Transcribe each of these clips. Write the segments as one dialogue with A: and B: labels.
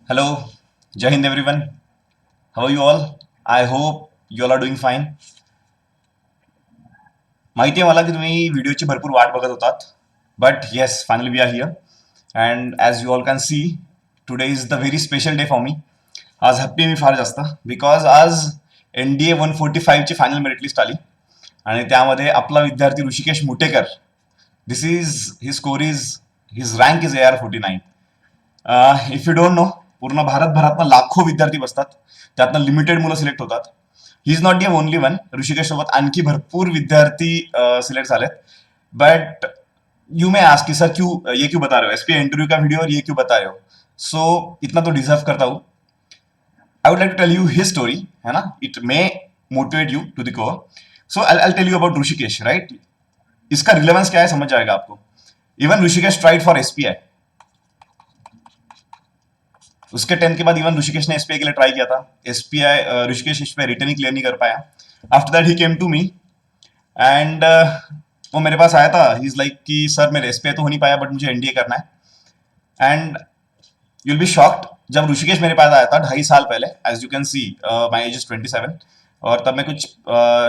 A: Hello, Jai Hind everyone. How are you all? I hope you all are doing fine. माहिती आहे मला की तुम्ही व्हिडिओची भरपूर वाट बघत होतात. But yes, finally we are here. And as you all can see, today is the very special day for me. आज हॅप्पी मी फार जास्त, बिकॉज आज NDA 145ची फायनल मेरिट लिस्ट आली आणि त्यामध्ये आपला विद्यार्थी Rishikesh Mutekar, this is his score is his rank is AR49. If you don't know, पूर्ण भारतभरातनं लाखो विद्यार्थी बसतात, त्यातनं लिमिटेड मुलं सिलेक्ट होतात. ही is not the only one. Rishikesh सोबत आणखी भरपूर विद्यार्थी सिलेक्ट झालेत. बट यू मे आस्क कि सर क्यों ये क्यों बता रहे हो, SPI इंटरव्यू का वीडियो और ये क्यों बता रहे हो. सो इतना तो डिजर्व करता हूँ. I would like to tell you his story, है ना. It may motivate you to the core. So I tell you about Rishikesh, right. इसका रिलेवेंस क्या है समझ जाएगा आपको. Even Rishikesh tried for SPI. उसके 10th के बाद इवन ऋषिकेश ने SPI के लिए ट्राई किया था. ऋषिकेश SPI रिटर्न ही क्लियर नहीं कर पाया. After that he came to me and वो मेरे पास आया था. ही इज लाइक कि सर मेरे SPI तो हो नहीं पाया बट मुझे NDA करना है. एंड यूल बी शॉक्ड, जब ऋषिकेश मेरे पास आया था 2.5 साल पहले, as you can see my age is 27, और तब मैं कुछ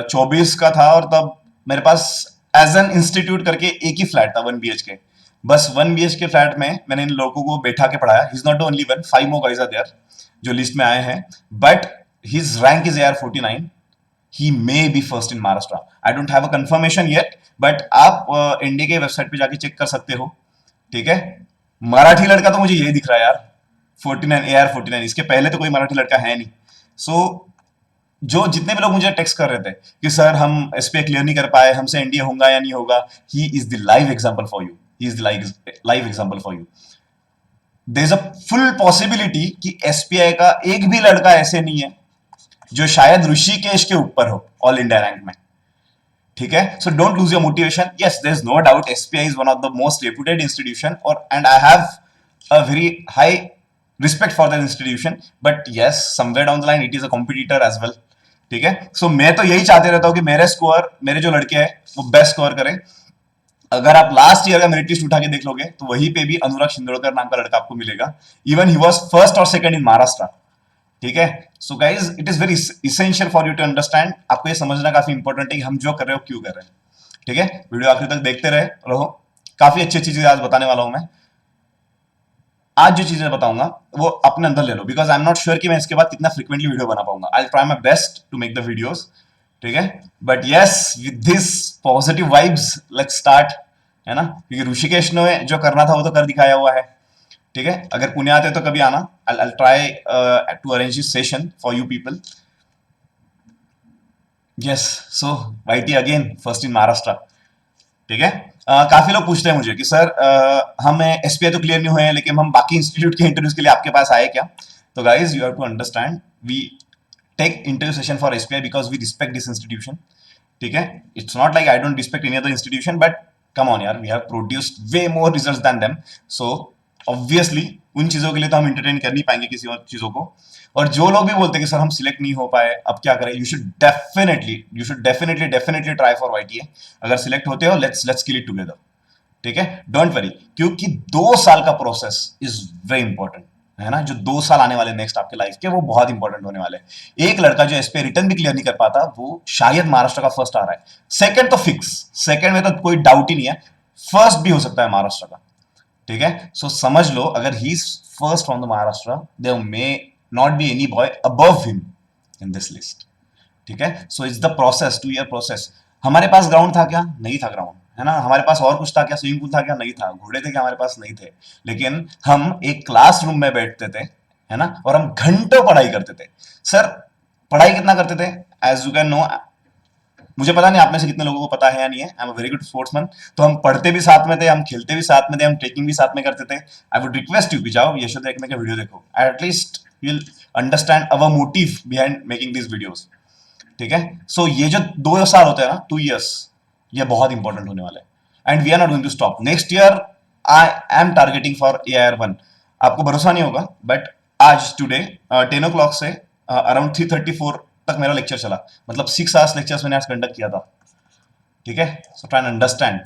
A: 24 का था, और तब मेरे पास एज एन इंस्टीट्यूट करके एक ही फ्लैट था 1 BHK. बस 1 BHK फ्लैट में मैंने इन लोगों को बैठा के पढ़ाया. He is not the only one, 5 more guys are there जो लिस्ट में आए हैं. But his rank is AR49. He may be first in Maharashtra. I don't have a confirmation yet, but आप NDA के वेबसाइट पे जाके चेक कर सकते हो. ठीक है. मराठी लड़का तो मुझे यही दिख रहा है यार, 49, AR49. इसके पहले तो कोई मराठी लड़का है नहीं. सो जो जितने भी लोग मुझे टेक्स्ट कर रहे थे कि सर हम SPI क्लियर नहीं कर पाए, हमसे NDA होगा या नहीं होगा, he is the live example for you. He is the live example for you. There is a full possibility कि SPI का एक भी लड़का ऐसे नहीं है जो शायद ऋषिकेश के ऊपर हो ऑल इंडिया रैंक में. ठीक है. So don't lose your motivation. Yes, there is no doubt SPI is one of the most reputed institution, और and I have a very high respect for that institution. But yes, somewhere down the line it is a competitor as well. ठीक है. सो मैं तो यही चाहते रहता हूँ कि मेरे जो लड़के हैं वो बेस्ट स्कोर करें. अगर आप लास्ट ईयर का मेरिट लिस्ट उठा के देख लोगे तो वहीं पे भी अनुराग शिंदोड़कर नाम का लड़का आपको मिलेगा. इवन ही वॉज फर्स्ट और सेकंड इन महाराष्ट्र. ठीक है. So guys, it is very essential for you to understand. आपको ये समझना काफी इंपॉर्टेंट है कि हम जो कर रहे हो क्यों कर रहे हैं. ठीक है. वीडियो आखिर तक देखते रहो. काफी अच्छी अच्छी चीजें आज बताने वाला हूं मैं. आज जो चीजें बताऊंगा वो अपने अंदर ले लो, because I am not sure कि मैं इसके बाद कितना फ्रिक्वेंटली वीडियो बना पाऊंगा. I try my best to make the videos. ठीक है. But yes, with this positive vibes let's start, है ना. क्योंकि ऋषिकेश ने जो करना था वो तो कर दिखाया हुआ है. ठीक है. अगर पुणे आते तो कभी आना. I try to arrange this session for you people. Yes. So YT again first in Maharashtra. ठीक है. काफी लोग पूछते हैं मुझे कि सर हमें SPI तो क्लियर नहीं हुए हैं, लेकिन हम बाकी इंस्टीट्यूट के इंटरव्यूज के लिए आपके पास आए क्या. तो guys, you have to understand, we take interview session for SPI because we respect this institution. ठीक है. It's not like I don't respect any other institution, but come on यार, we have produced way more results than them. So obviously उन चीजों के लिए तो हम entertain कर नहीं पाएंगे किसी और चीजों को. और जो लोग भी बोलते हैं कि सर हम सिलेक्ट नहीं हो पाए, अब क्या करें, you should definitely try for YTA. अगर सिलेक्ट होते हो, लेट्स किल इट टुगेदर. ठीक है. डोंट वरी, क्योंकि 2 साल का प्रोसेस इज वेरी इंपॉर्टेंट, है ना. जो 2 साल आने वाले नेक्स्ट आपके लाइफ के, वो बहुत इंपॉर्टेंट होने वाले. एक लड़का जो SPI रिटर्न भी क्लियर नहीं कर पाता, वो शायद महाराष्ट्र का फर्स्ट आ रहा है. सेकंड तो फिक्स, सेकंड में तो कोई डाउट ही नहीं है. फर्स्ट भी हो सकता है महाराष्ट्र का. ठीक है. सो समझ लो, अगर he is first from the Maharashtra, there may not be any boy above him in this list. ठीक है. So it's the process, 2 year process. हमारे पास ग्राउंड था क्या? नहीं था ग्राउंड, है ना. हमारे पास और कुछ था क्या? स्विमिंग पूल था क्या? नहीं था. घोड़े थे क्या? हमारे पास नहीं थे. लेकिन हम एक क्लासरूम में बैठते थे, है ना, और हम घंटों पढ़ाई करते थे. सर पढ़ाई कितना करते थे? एज यू कैन नो, मुझे पता नहीं आप में से कितने लोगों को पता है या नहीं है. आई am a very good sportsman. तो हम पढ़ते भी साथ में थे, हम खेलते भी साथ में थे, हम ट्रेकिंग भी साथ में करते थे. आई वुड रिक्वेस्ट यू कि जाओ यशोदा एकने का वीडियो देखो. At least you will understand our motive behind making this videos. ठीक है. सो ये जो 2 साल होते हैं ना, 2 years, ये बहुत इंपॉर्टेंट होने वाले हैं. And we are not going to stop. Next year I am targeting for AR1. आपको भरोसा नहीं होगा, बट आज टुडे 10 o'clock से अराउंड 3:34 तक मेरा लेक्चर चला. मतलब 6 hours लेक्चर्स मैंने आज कंडक्ट किया था. ठीक है. So try and understand.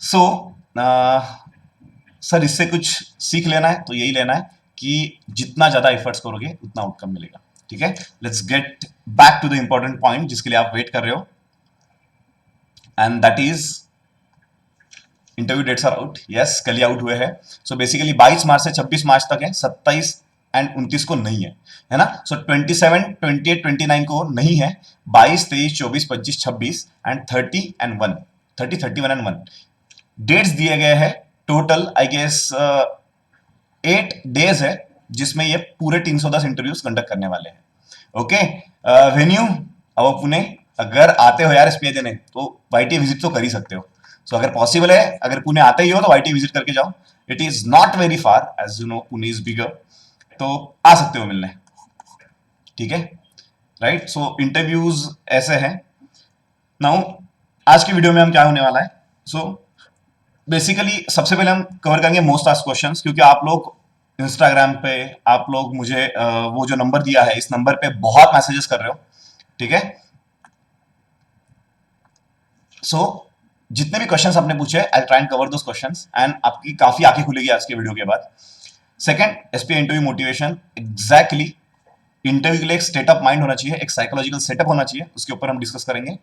A: So sir इससे कुछ सीख लेना है तो यही लेना है कि जितना ज्यादा एफर्ट्स करोगे उतना आउटकम मिलेगा। ठीक है, let's get back to the important point जिसके लिए आप वेट कर रहे हो, and that is interview dates are out. Yes, कल ही आउट हुए हैं। सो बेसिकली 22 मार्च से 26 मार्च तक है, 27 एंड 29 को नहीं है ना। सो 27, 28, 29 को नहीं है, 22, 23, 24, 25, 26 एंड 30 एंड 1, 30, 31 एंड 1 डेट्स दिए गए हैं। टोटल आई गेस 8 डेज है जिसमें ये पूरे 310 इंटरव्यूज कंडक्ट करने वाले हैं। ओके, वेन्यू अब पुणे, अगर आते हो यार एसपीआई देने तो वाईटी विजिट तो कर ही सकते हो। सो अगर पॉसिबल है, अगर पुणे आते ही हो तो वाईटी विजिट करके जाओ। It is not very far, as you know Pune is bigger, तो आ सकते हो मिलने। ठीक है, राइट। सो इंटरव्यूज ऐसे हैं। नाउ आज की वीडियो में हम क्या होने वाला है, सो बेसिकली सबसे पहले हम कवर करेंगे मोस्ट आस्क्ड क्वेश्चंस, क्योंकि आप लोग इंस्टाग्राम पे, आप लोग मुझे वो जो नंबर दिया है इस नंबर पे बहुत मैसेजेस कर रहे हो। ठीक है, सो जितने भी क्वेश्चंस आपने पूछे I try and cover those questions, and आपकी काफी आंखें खुलेगी आज के वीडियो के बाद। Second, SPI interview motivation. Exactly interview के लिए एक स्टेट ऑफ माइंड होना चाहिए, एक साइकोलॉजिकल सेटअप होना चाहिए, उसके ऊपर हम डिस्कस करेंगे।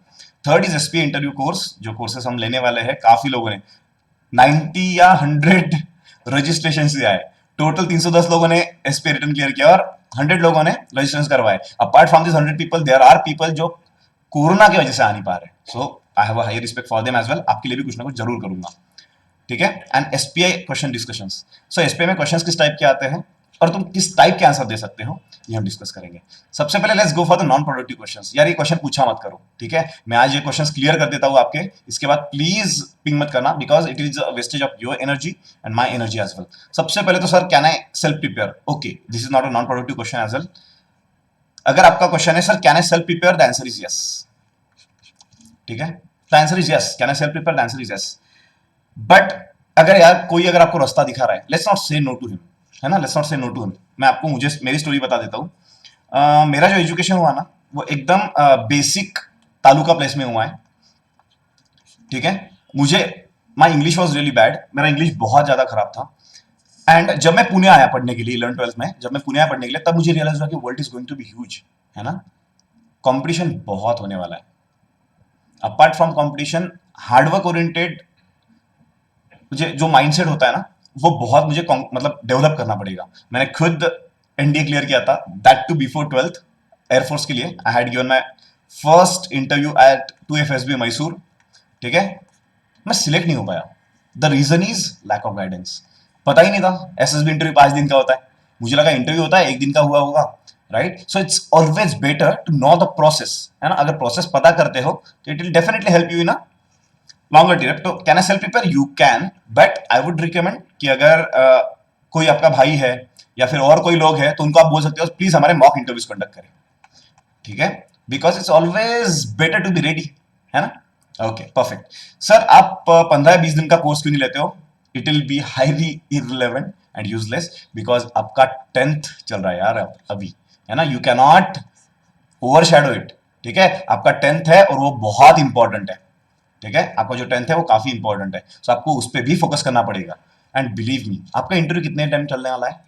A: Third is SPI interview course, जो कोर्सेस हम लेने वाले हैं। काफी लोगों ने 90 या 100 रजिस्ट्रेशन दिया है। टोटल 310 लोगों ने एसपीआई रिटर्न क्लियर किया और 100 लोगों ने रजिस्ट्रेशन करवाए। Apart from this 100 people, there are people जो कोरोना की वजह से आ नहीं पा रहे। So I have a high respect for them as well. आपके लिए भी कुछ ना कुछ जरूर करूंगा। ठीक है, and SPI question discussions. So SPI में क्वेश्चंस किस टाइप के आते हैं और तुम किस टाइप के आंसर दे सकते हो, ये हम डिस्कस करेंगे। सबसे पहले let's go for the non productive questions. यार ये क्वेश्चन पूछा मत करो, ठीक है। मैं आज ये क्वेश्चंस क्लियर कर देता हूं आपके, इसके बाद प्लीज पिंग मत करना, because it is a wastage of your energy and my energy as well. सबसे पहले तो sir can I self prepare? Okay, this is not a non productive question as well. अगर आपका क्वेश्चन है sir can I self prepare, the answer is yes. ठीक है, the answer is yes. Can I self prepare, the answer is yes. But अगर यार कोई अगर आपको रास्ता दिखा रहा है, लेट्स नॉट से नो टू हिम, है ना, लेट्स नॉट से नो टू हिम। मैं आपको मुझे मेरी स्टोरी बता देता हूँ। मेरा जो एजुकेशन हुआ ना वो एकदम बेसिक तालुका प्लेस में हुआ है। ठीक है, मुझे my English was really bad, मेरा इंग्लिश बहुत ज्यादा खराब था। एंड जब मैं पुणे आया पढ़ने के लिए 11th-12th में, जब मैं पुणे आया पढ़ने के लिए, तब मुझे रियलाइज हुआ कि world is going to be huge, है ना। कंपटीशन बहुत होने वाला है। Apart from competition, hard work oriented मुझे जो माइंडसेट होता है ना वो बहुत मुझे मतलब डेवलप करना पड़ेगा। मैंने खुद एनडीए क्लियर किया था, that to before 12th, air force के लिए। I had given my first interview at 2FSB Mysore. ठीक है, मैं सिलेक्ट नहीं हो पाया। The reason is lack of guidance. पता ही नहीं था एसएसबी इंटरव्यू 5 दिन का होता है, मुझे लगा इंटरव्यू होता है 1 दिन का हुआ होगा, right. So it's always better to know the process, है ना। अगर प्रोसेस पता करते हो तो it will definitely help you in a longer trip. तो can I self prepare? You can, but I would recommend कि अगर कोई आपका भाई है या फिर और कोई लोग है तो उनको आप बोल सकते हो प्लीज हमारे मॉक इंटरव्यूज कंडक्ट करें। ठीक है, because it's always better to be ready, है ना। Okay, perfect. सर आप 15-20 दिन का कोर्स क्यों नहीं लेते हो? It will be highly irrelevant and useless, because आपका 10th चल रहा है यार अभी, है ना। You cannot over shadow it. ठीक है, आपका 10th है और वो बहुत इंपॉर्टेंट है। ठीक है, आपका जो 10th है वो काफी इंपॉर्टेंट है, सो आपको उस पर भी फोकस करना पड़ेगा। एंड बिलीव मी, आपका इंटरव्यू कितने टाइम चलने वाला है?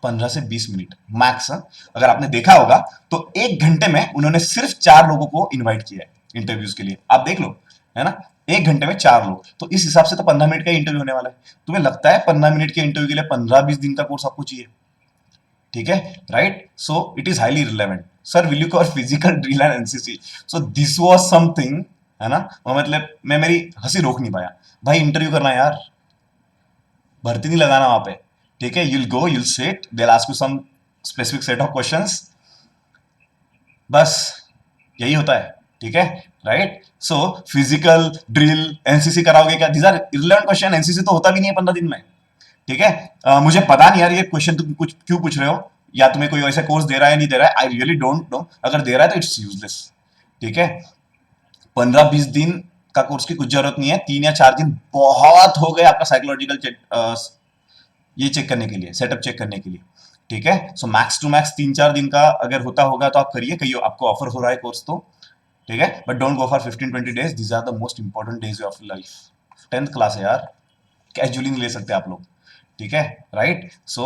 A: 15 से 20 मिनट मैक्स। अगर आपने देखा होगा तो 1 घंटे में उन्होंने सिर्फ 4 लोगों को इन्वाइट किया है इंटरव्यूज के लिए, आप देख लो, है ना। 1 घंटे में 4 लोग, तो इस हिसाब से तो 15 मिनट का इंटरव्यू होने वाला है। तुम्हें लगता है 15 मिनट के इंटरव्यू के लिए 15-20 दिन का कोर्स आपको चाहिए? ठीक है, right. So it is highly relevant. Sir will you cover physical drill and NCC? So this was something, है ना। मतलब मैं मेरी हंसी रोक नहीं पाया। भाई इंटरव्यू करना है यार, भर्ती नहीं लगाना वहां पे। ठीक है, you'll go, you'll sit, they will ask you some specific set of questions, बस यही होता है। ठीक है, right. So physical drill NCC कराओगे क्या? These are irrelevant question. NCC तो होता भी नहीं है 15 दिन में। ठीक है, मुझे पता नहीं यार ये क्वेश्चन तुम कुछ क्यों पूछ रहे हो, या तुम्हें कोई ऐसा कोर्स दे रहा है नहीं दे रहा है, आई रियली डोंट नो। अगर दे रहा है तो इट्स यूजलेस। ठीक है, 15-20 दिन का कोर्स की कुछ जरूरत नहीं है। 3 या 4 दिन बहुत हो गए आपका साइकोलॉजिकल चेक, ये चेक करने के लिए, सेटअप चेक करने के लिए। ठीक है, सो मैक्स टू मैक्स 3-4 दिन का अगर होता होगा तो आप करिए, कहिए आपको ऑफर हो रहा है कोर्स तो। ठीक है, but don't go for 15-20 days, these are the most important days of life. 10th class है यार, कैजुअली नहीं ले सकते आप लोग। ठीक है, right. So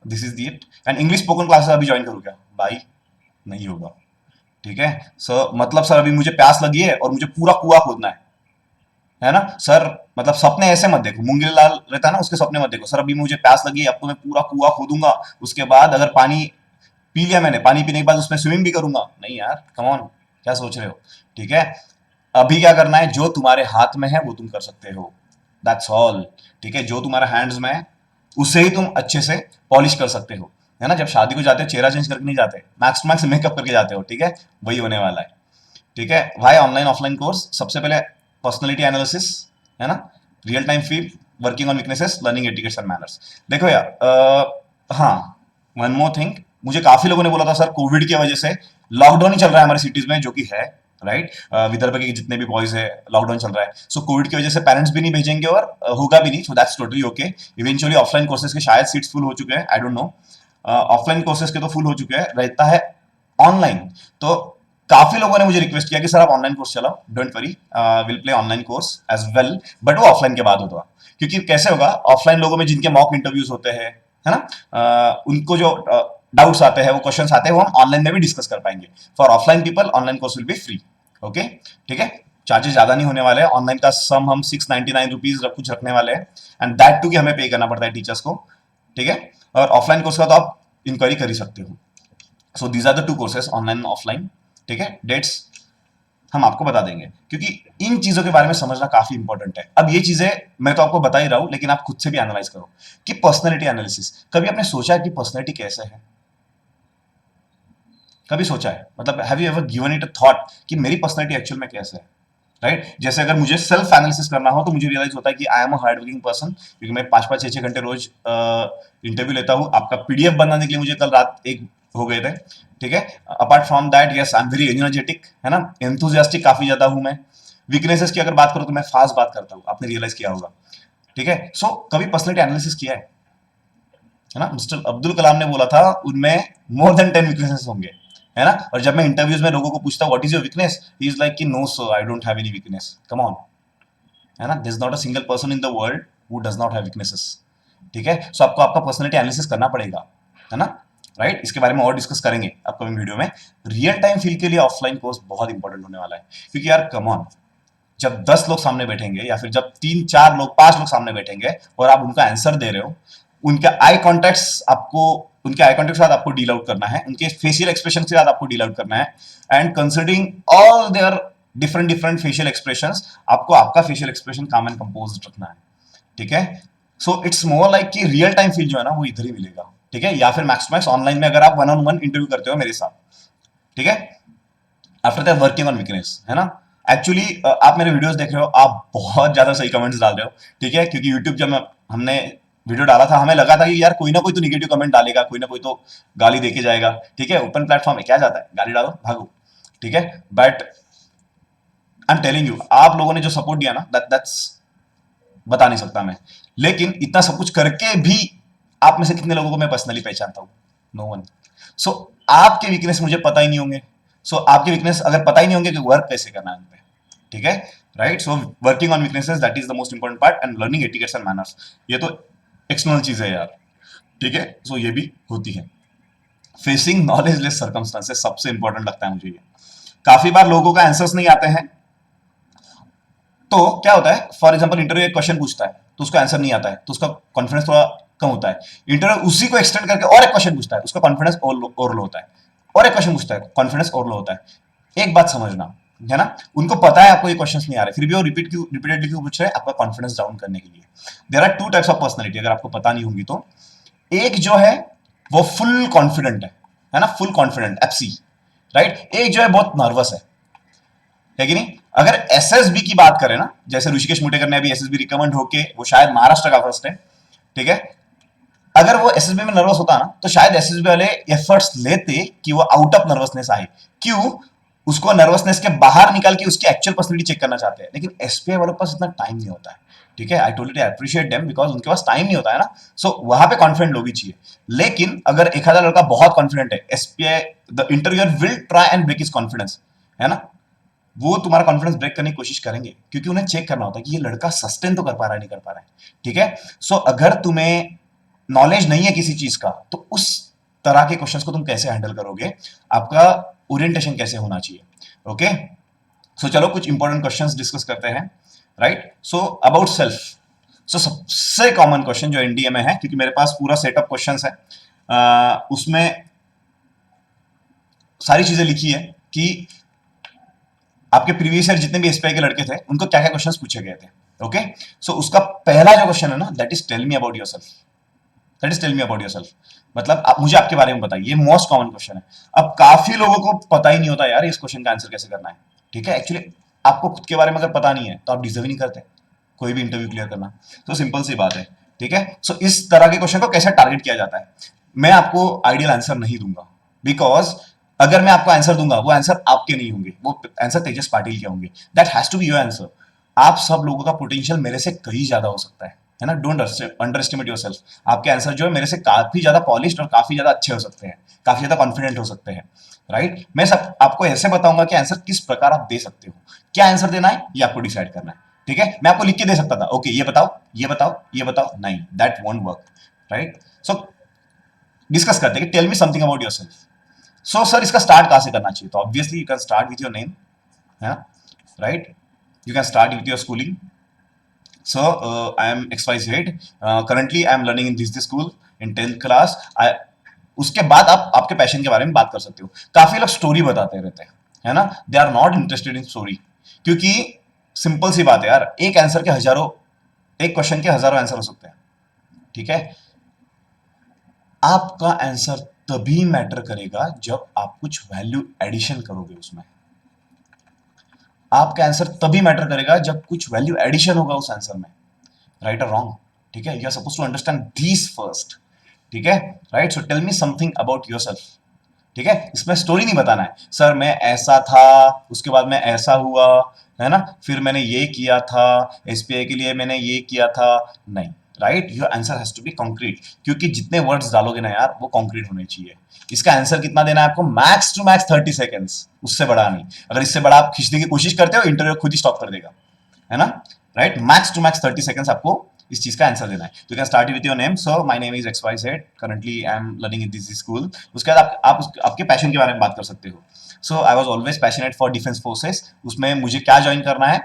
A: this is the it. And English spoken classes अभी ज्वाइन करूँ क्या भाई? नहीं होगा। ठीक है, सर मतलब सर अभी मुझे प्यास लगी है और मुझे पूरा कुआं खोदना है ना सर? मतलब सपने ऐसे मत देखो, मूंगेर लाल रहता है ना, उसके सपने मत देखो सर अभी मुझे प्यास लगी है, अब तो मैं पूरा कुआं खोदूंगा, उसके बाद अगर पानी पी लिया मैंने, पानी पीने के बाद उसमें स्विमिंग भी करूंगा। नहीं यार, कम ऑन, क्या सोच रहे हो? ठीक है, अभी क्या करना है, जो तुम्हारे हाथ में है वो तुम कर सकते हो, दैट्स ऑल। ठीक है, जो तुम्हारे हैंड्स में है उससे ही तुम अच्छे से पॉलिश कर सकते हो, है ना? जब शादी को जाते हो चेहरा चेंज करके नहीं जाते, मैक्स टू मैक्स मेकअप करके जाते हो। ठीक है, वही होने वाला है। ठीक है भाई, ऑनलाइन ऑफलाइन कोर्स, सबसे पहले पर्सनैलिटी एनालिसिस, है ना, real time feel, working on weaknesses, learning etiquettes and manners. देखो यार, हाँ, वन मोर थिंग, मुझे काफी लोगों ने बोला था सर कोविड की वजह से लॉकडाउन ही चल रहा है हमारी सिटीज में, जो कि है राइट, विदर्भ के जितने भी बॉयज है लॉकडाउन चल रहा है, सो कोविड की वजह से पेरेंट्स भी नहीं भेजेंगे और होगा भी नहीं, so that's totally okay. Eventually offline courses के शायद सीट्स फुल हो चुके हैं, आई डोंट नो, ऑफलाइन कोर्सेज के तो फुल हो चुके हैं, रहता है ऑनलाइन। तो काफी लोगों ने मुझे रिक्वेस्ट किया कि सर आप ऑनलाइन कोर्स चलाओ, don't worry, will play online course as well, but वो ऑफलाइन के बाद होगा। क्योंकि कैसे होगा, ऑफलाइन लोगों में जिनके मॉक इंटरव्यूज होते हैं, है ना, उनको जो डाउट्स आते हैं, वो क्वेश्चंस आते हैं, वो हम ऑनलाइन में भी डिस्कस कर पाएंगे। For offline people online course will be free. Okay, ठीक है, चार्जेस ज्यादा नहीं होने वाले हैं, ऑनलाइन का सम हम 699 रुपीज कुछ रखने वाले हैं, एंड दैट टू कि हमें पे करना पड़ता है टीचर्स को। ठीक है, और ऑफलाइन कोर्स का तो आप इंक्वायरी कर ही सकते हो। So these are the two courses, online offline. ठीक है, डेट्स हम आपको बता देंगे, क्योंकि इन चीजों के बारे में समझना काफी इंपॉर्टेंट है। अब ये चीजें मैं तो आपको बता ही रहा हूं, लेकिन आप खुद से भी एनालाइज करो कि पर्सनैलिटी एनालिसिस, कभी आपने सोचा है कि पर्सनैलिटी कैसे है? कभी सोचा है? मतलब have you ever given it a thought कि मेरी पर्सनैलिटी एक्चुअल में कैसे है? राइट, जैसे अगर मुझे सेल्फ एनालिसिस करना हो तो मुझे रियलाइज होता है कि आई am a hard working person, क्योंकि मैं 5-5 6-6 घंटे रोज इंटरव्यू लेता हूँ। आपका पीडीएफ बनाने के लिए मुझे कल रात एक हो गए थे। ठीक है, apart from that yes I am very energetic, है ना, एंथुजियास्टिक काफी ज्यादा हूं मैं। वीकनेसेस की अगर बात करो तो मैं फास्ट बात करता हूँ, आपने रियलाइज किया होगा। ठीक है, सो कभी पर्सनैलिटी एनालिसिस किया है ना? मिस्टर अब्दुल कलाम ने बोला था उनमें मोर देन 10 वीकनेसेस होंगे, है ना? और जब मैं इंटरव्यूज में लोगों को पूछता हूँ what is your weakness, he is like कि no sir I don't have any weakness. Come on, है ना, this not a single person in the world who does not have weaknesses. ठीक है, सो आपको आपका पर्सनैलिटी एनालिसिस करना पड़ेगा, है ना, राइट। इसके बारे में और डिस्कस करेंगे अपकमिंग वीडियो में। रियल टाइम फील के लिए ऑफलाइन कोर्स बहुत इंपॉर्टेंट होने वाला है, क्योंकि यार कम ऑन, जब 10 लोग सामने बैठेंगे या फिर जब 3-4 लोग 5 लोग सामने बैठेंगे और आप उनका आंसर दे रहे हो, उनके आई कॉन्टेक्ट आपको, उनके आई कॉन्टेक्ट के साथ आपको डील आउट करना है, उनके फेशियल एक्सप्रेशन के साथ आपको डील आउट करना है, and considering all their different different facial expressions, आपको आपका फेशियल एक्सप्रेशन काम एंड कंपोज रखना है। ठीक है, सो इट्स मोर लाइक कि रियल टाइम फील जो है ना वो इधर ही मिलेगा। ठीक है, या फिर मैक्स टू मैक्स ऑनलाइन में अगर आप वन ऑन वन इंटरव्यू करते हो मेरे साथ। ठीक है, after that working on weakness, है ना। एक्चुअली आप मेरे वीडियोस देख रहे हो, आप बहुत ज्यादा सही कमेंट्स डाल रहे हो। ठीक है, क्योंकि यूट्यूब जब हमने वीडियो डाला था, हमें लगा था कि यार कोई ना कोई तो निगेटिव कमेंट डालेगा, कोई ना कोई तो गाली देके जाएगा। ठीक है, ओपन प्लेटफॉर्म है, क्या जाता है, गाली डालो भागो। ठीक है, but I am telling you, आप लोगों ने जो सपोर्ट दिया ना, दैट्स बता नहीं सकता मैं। लेकिन इतना सब कुछ करके भी आप में से कितने लोगों को मैं पर्सनली पहचानता हूं? No one. सो आपके वीकनेस मुझे पता ही नहीं होंगे। सो आपके वीकनेस अगर पता ही नहीं होंगे कि वर्क कैसे करना है उन पे। ठीक है, right. So working on weaknesses, that is the most important part, and learning etiquettes and manners, ये तो एक्सटर्नल चीज है यार। ठीक है, सो ये भी होती है। फेसिंग नॉलेजलेस सर्कमस्टांसेस सबसे इंपॉर्टेंट लगता है मुझे ये। काफी बार लोगों का आंसर्स नहीं आते हैं, तो क्या होता है, फॉर एग्जाम्पल इंटरव्यू एक क्वेश्चन पूछता है तो उसका आंसर नहीं आता है, तो उसका कॉन्फिडेंस थोड़ा कम होता है। इंटरव्यू उसी को एक्सटेंड करके और एक क्वेश्चन पूछता है, उसका कॉन्फिडेंस और लो होता है। और एक क्वेश्चन पूछता है, कॉन्फिडेंस और लो होता है। एक बात समझना, है ना, उनको पता है आपको ये क्वेश्चन नहीं आ रहे, फिर भी वो रिपीटेडली क्यों पूछ रहे हैं? आपका कॉन्फिडेंस डाउन करने के लिए। There are two types of personality, अगर आपको पता नहीं होंगी तो। एक जो है वो फुल कॉन्फिडेंट है ना, फुल कॉन्फिडेंट एफसी, राइट। एक जो है बहुत नर्वस है कि नहीं? अगर एसएसबी की बात करें ना, जैसे ऋषिकेश मुटेकर ने अभी एसएसबी रिकमेंड होके, वो शायद महाराष्ट्र का फर्स्ट है। ठीक है, अगर वो एसएसबी में नर्वस होता ना, तो शायद एसएसबी वाले एफर्ट्स लेते कि वो आउट ऑफ नर्वसनेस आए। क्यों? उसको नर्वसनेस के बाहर निकाल के उसकी एक्चुअल पर्सनैलिटी चेक करना चाहते हैं, लेकिन एसपीआई वालों के पास इतना टाइम नहीं होता है। ठीक है, I totally appreciate them, because उनके पास टाइम नहीं होता है ना। सो वहां पे कॉन्फिडेंट लोग ही चाहिए। लेकिन अगर एक आधा लड़का बहुत कॉन्फिडेंट है, SPI the interviewer will try and break his confidence, है ना। वो तुम्हारा कॉन्फिडेंस ब्रेक करने की कोशिश करेंगे, क्योंकि उन्हें चेक करना होता है कि ये लड़का सस्टेन तो कर पा रहा है नहीं कर पा रहा है। ठीक है, सो अगर तुम्हें नॉलेज नहीं है किसी चीज का, तो उस तरह के क्वेश्चंस को तुम कैसे हैंडल करोगे, आपका ओरिएंटेशन कैसे होना चाहिए। ओके, सो चलो कुछ इंपॉर्टेंट क्वेश्चंस डिस्कस करते हैं। Right, so about self. So सबसे कॉमन क्वेश्चन जो एनडीए में है, क्योंकि मेरे पास पूरा सेट ऑफ क्वेश्चंस है, उसमें सारी चीजें लिखी है कि आपके प्रीवियस ईयर जितने भी एसपीआई के लड़के थे उनको क्या क्या क्वेश्चंस पूछे गए थे। ओके, सो उसका पहला जो क्वेश्चन है ना, that is tell me about yourself. That is tell me about yourself, मतलब आप मुझे आपके बारे में बताइए। ये मोस्ट कॉमन क्वेश्चन है। अब काफी लोगों को पता ही नहीं होता यार इस क्वेश्चन का आंसर कैसे करना है। ठीक है, एक्चुअली आपको खुद के बारे में अगर पता नहीं है तो आप डिजर्व ही नहीं करते कोई भी इंटरव्यू क्लियर करना। तो सिंपल सी बात है। ठीक है, सो इस तरह के क्वेश्चन को कैसे टारगेट किया जाता है, मैं आपको आइडियल आंसर नहीं दूंगा, बिकॉज अगर मैं आपको आंसर दूंगा वो आंसर आपके नहीं होंगे, वो आंसर तेजस पाटिल के होंगे। That has to be your answer. आप सब लोगों का पोटेंशियल मेरे से कहीं ज्यादा हो सकता है ना। Don't under estimate your self. आपके आंसर जो है मेरे से काफी ज्यादा पॉलिश्ड और काफी ज्यादा अच्छे हो सकते हैं, काफी ज्यादा कॉन्फिडेंट हो सकते हैं। राइट, मैं सब आपको ऐसे बताऊंगा कि आंसर किस प्रकार आप दे सकते हो, क्या आंसर देना है ये आपको डिसाइड करना है। ठीक है, मैं आपको लिख के दे सकता था, ओके ये बताओ ये बताओ ये बताओ, नहीं, that won't work. Right, so discuss करते हैं कि tell me something about yourself. So sir इसका स्टार्ट कहां से करना चाहिए, तो obviously you can start with your name, है ना। Right, you can start with your schooling. So I am XYZ. Currently I am learning in this school in 10th class. उसके बाद आप आपके पैशन के बारे में बात कर सकते हो। काफी लोग स्टोरी बताते रहते हैं, है ना। They are not interested in story, क्योंकि सिंपल सी बात है यार, एक आंसर के हजारों, एक क्वेश्चन के हजारों आंसर हो सकते हैं। ठीक है, आपका आंसर तभी मैटर करेगा जब आप कुछ वैल्यू एडिशन करोगे उसमें। आपका आंसर तभी मैटर करेगा जब कुछ वैल्यू एडिशन होगा उस आंसर में, राइट और रॉन्ग। ठीक है, you are suppose to understand these first. ठीक है, right, so tell me something about yourself. ठीक है, इसमें स्टोरी नहीं बताना है, सर मैं ऐसा था उसके बाद मैं ऐसा हुआ, है ना, फिर मैंने ये किया था, एसपीआई के लिए मैंने ये किया था, नहीं। Right, your answer has to be concrete, क्योंकि जितने वर्ड्स डालोगे ना यार वो कॉन्क्रीट होने चाहिए। इसका आंसर कितना देना है आपको, मैक्स टू मैक्स 30 सेकेंड्स, उससे बड़ा नहीं। अगर इससे बड़ा आप खींचने की कोशिश करते हो इंटरव्यू खुद ही स्टॉप कर देगा, है ना। Right, max to max 30 seconds आपको इस चीज का आंसर देना है। तो can start with your name. So my name is XYZ, currently I am learning in this school. उसके बाद आप आपके पैशन के बारे में बात कर सकते हो। So I was always passionate for defence forces. उसमें मुझे क्या ज्वाइन करना है,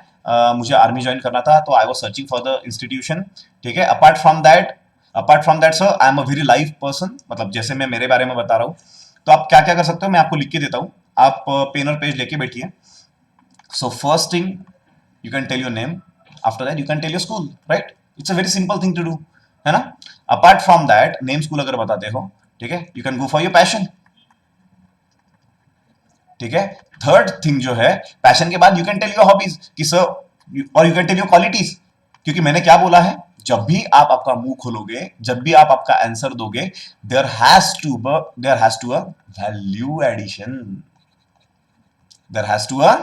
A: मुझे आर्मी ज्वाइन करना था, तो I was searching for the institution. ठीक है, apart from that sir I am a very live person, मतलब जैसे मैं मेरे बारे में बता रहा हूँ, तो आप क्या क्या कर सकते हो मैं आपको लिख के देता हूँ। आप पेन और पेज लेके बैठिए। So first thing, you can tell your name. After that you can tell your school, right? It's a very simple thing to do, है ना। apart from that, name school अगर बताते हो, ठीक है, you can go for your passion। ठीक है, third thing जो है, पैशन के बाद you can tell your hobbies कि सर, और you can tell your qualities, क्योंकि मैंने क्या बोला है, जब भी आप आपका मुंह खोलोगे, जब भी आप आपका आंसर दोगे, there has to a value addition, there has to a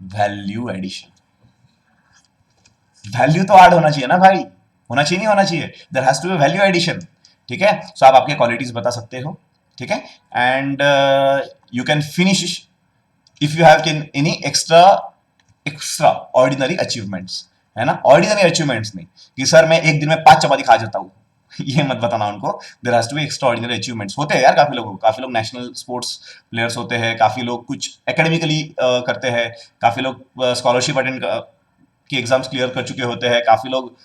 A: value addition. Value तो ऐड होना चाहिए ना भाई, होना चाहिए नहीं होना चाहिए, there has to be value addition. ठीक है, सो आप आपके क्वालिटीज बता सकते हो। ठीक है, and you can finish if you have any extra ordinary achievements, है ना। ऑर्डिनरी अचीवमेंट्स नहीं कि सर मैं एक दिन में 5 चपाती खा जाता हूँ ये मत बताना उनको। There has to be extraordinary achievements. होते हैं यार काफी लोगों को, काफी लोग नेशनल स्पोर्ट्स प्लेयर्स होते हैं, काफी लोग कुछ एकेडमिकली करते हैं, काफी लोग स्कॉलरशिप अटेंड की एग्जाम्स क्लियर कर चुके होते हैं, काफी लोग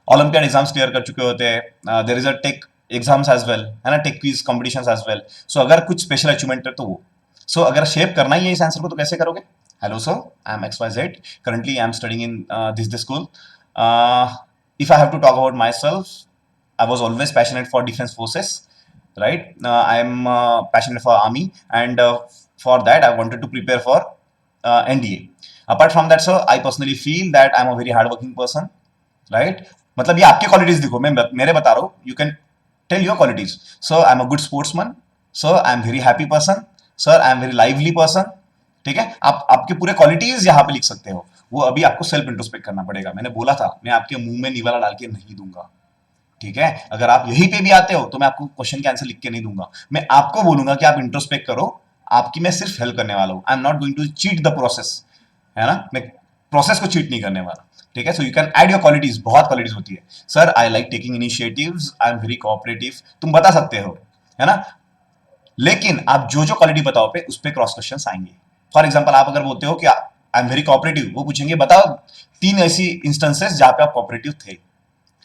A: ओलंपियाड एग्जाम्स क्लियर कर चुके होते हैं। There is a tech exams as well, है ना, tech quiz competitions as well. So अगर कुछ स्पेशल अचीवमेंट है तो वो, सो अगर शेप करना ही है इस आंसर को तो कैसे करोगे। Hello sir, I M XYZ, currently I am studying in this school. If I have to talk about myself, I was always passionate for defense forces, right. I am passionate for army, and for that I wanted to prepare for NDA. Apart from that sir, I personally feel that I am a very hard working person, right. मतलब ये आपके qualities देखो, मैं मेरे बता रहा हूँ, you can tell your qualities. Sir I am a good sportsman, sir I am very happy person, sir I am very lively person. ठीक है, आप आपके पूरे क्वालिटीज यहाँ पे लिख सकते हो। वो अभी आपको सेल्फ इंट्रोस्पेक्ट करना पड़ेगा। मैंने बोला था मैं आपके मुंह में निवाला डाल के नहीं दूंगा। ठीक है, अगर आप यहीं पे भी आते हो तो मैं आपको क्वेश्चन के आंसर लिख के नहीं दूंगा, मैं आपको बोलूंगा कि आप इंट्रोस्पेक्ट करो। आपकी मैं सिर्फ हेल्प करने वाला हूं, I am not going to cheat the process, है ना। मैं प्रोसेस को चीट नहीं करने वाला। ठीक है, so you can add your qualities, बहुत क्वालिटीज होती है। Sir I like taking initiatives, I am very cooperative, तुम बता सकते हो, है ना। लेकिन आप जो जो क्वालिटी बताओ पे उस पे क्रॉस क्वेश्चंस आएंगे। फॉर एग्जांपल आप अगर बोलते हो कि आई एम वेरी कोऑपरेटिव, वो पूछेंगे बताओ 3 ऐसी इंस्टेंसेस जहां पे आप कोऑपरेटिव थे,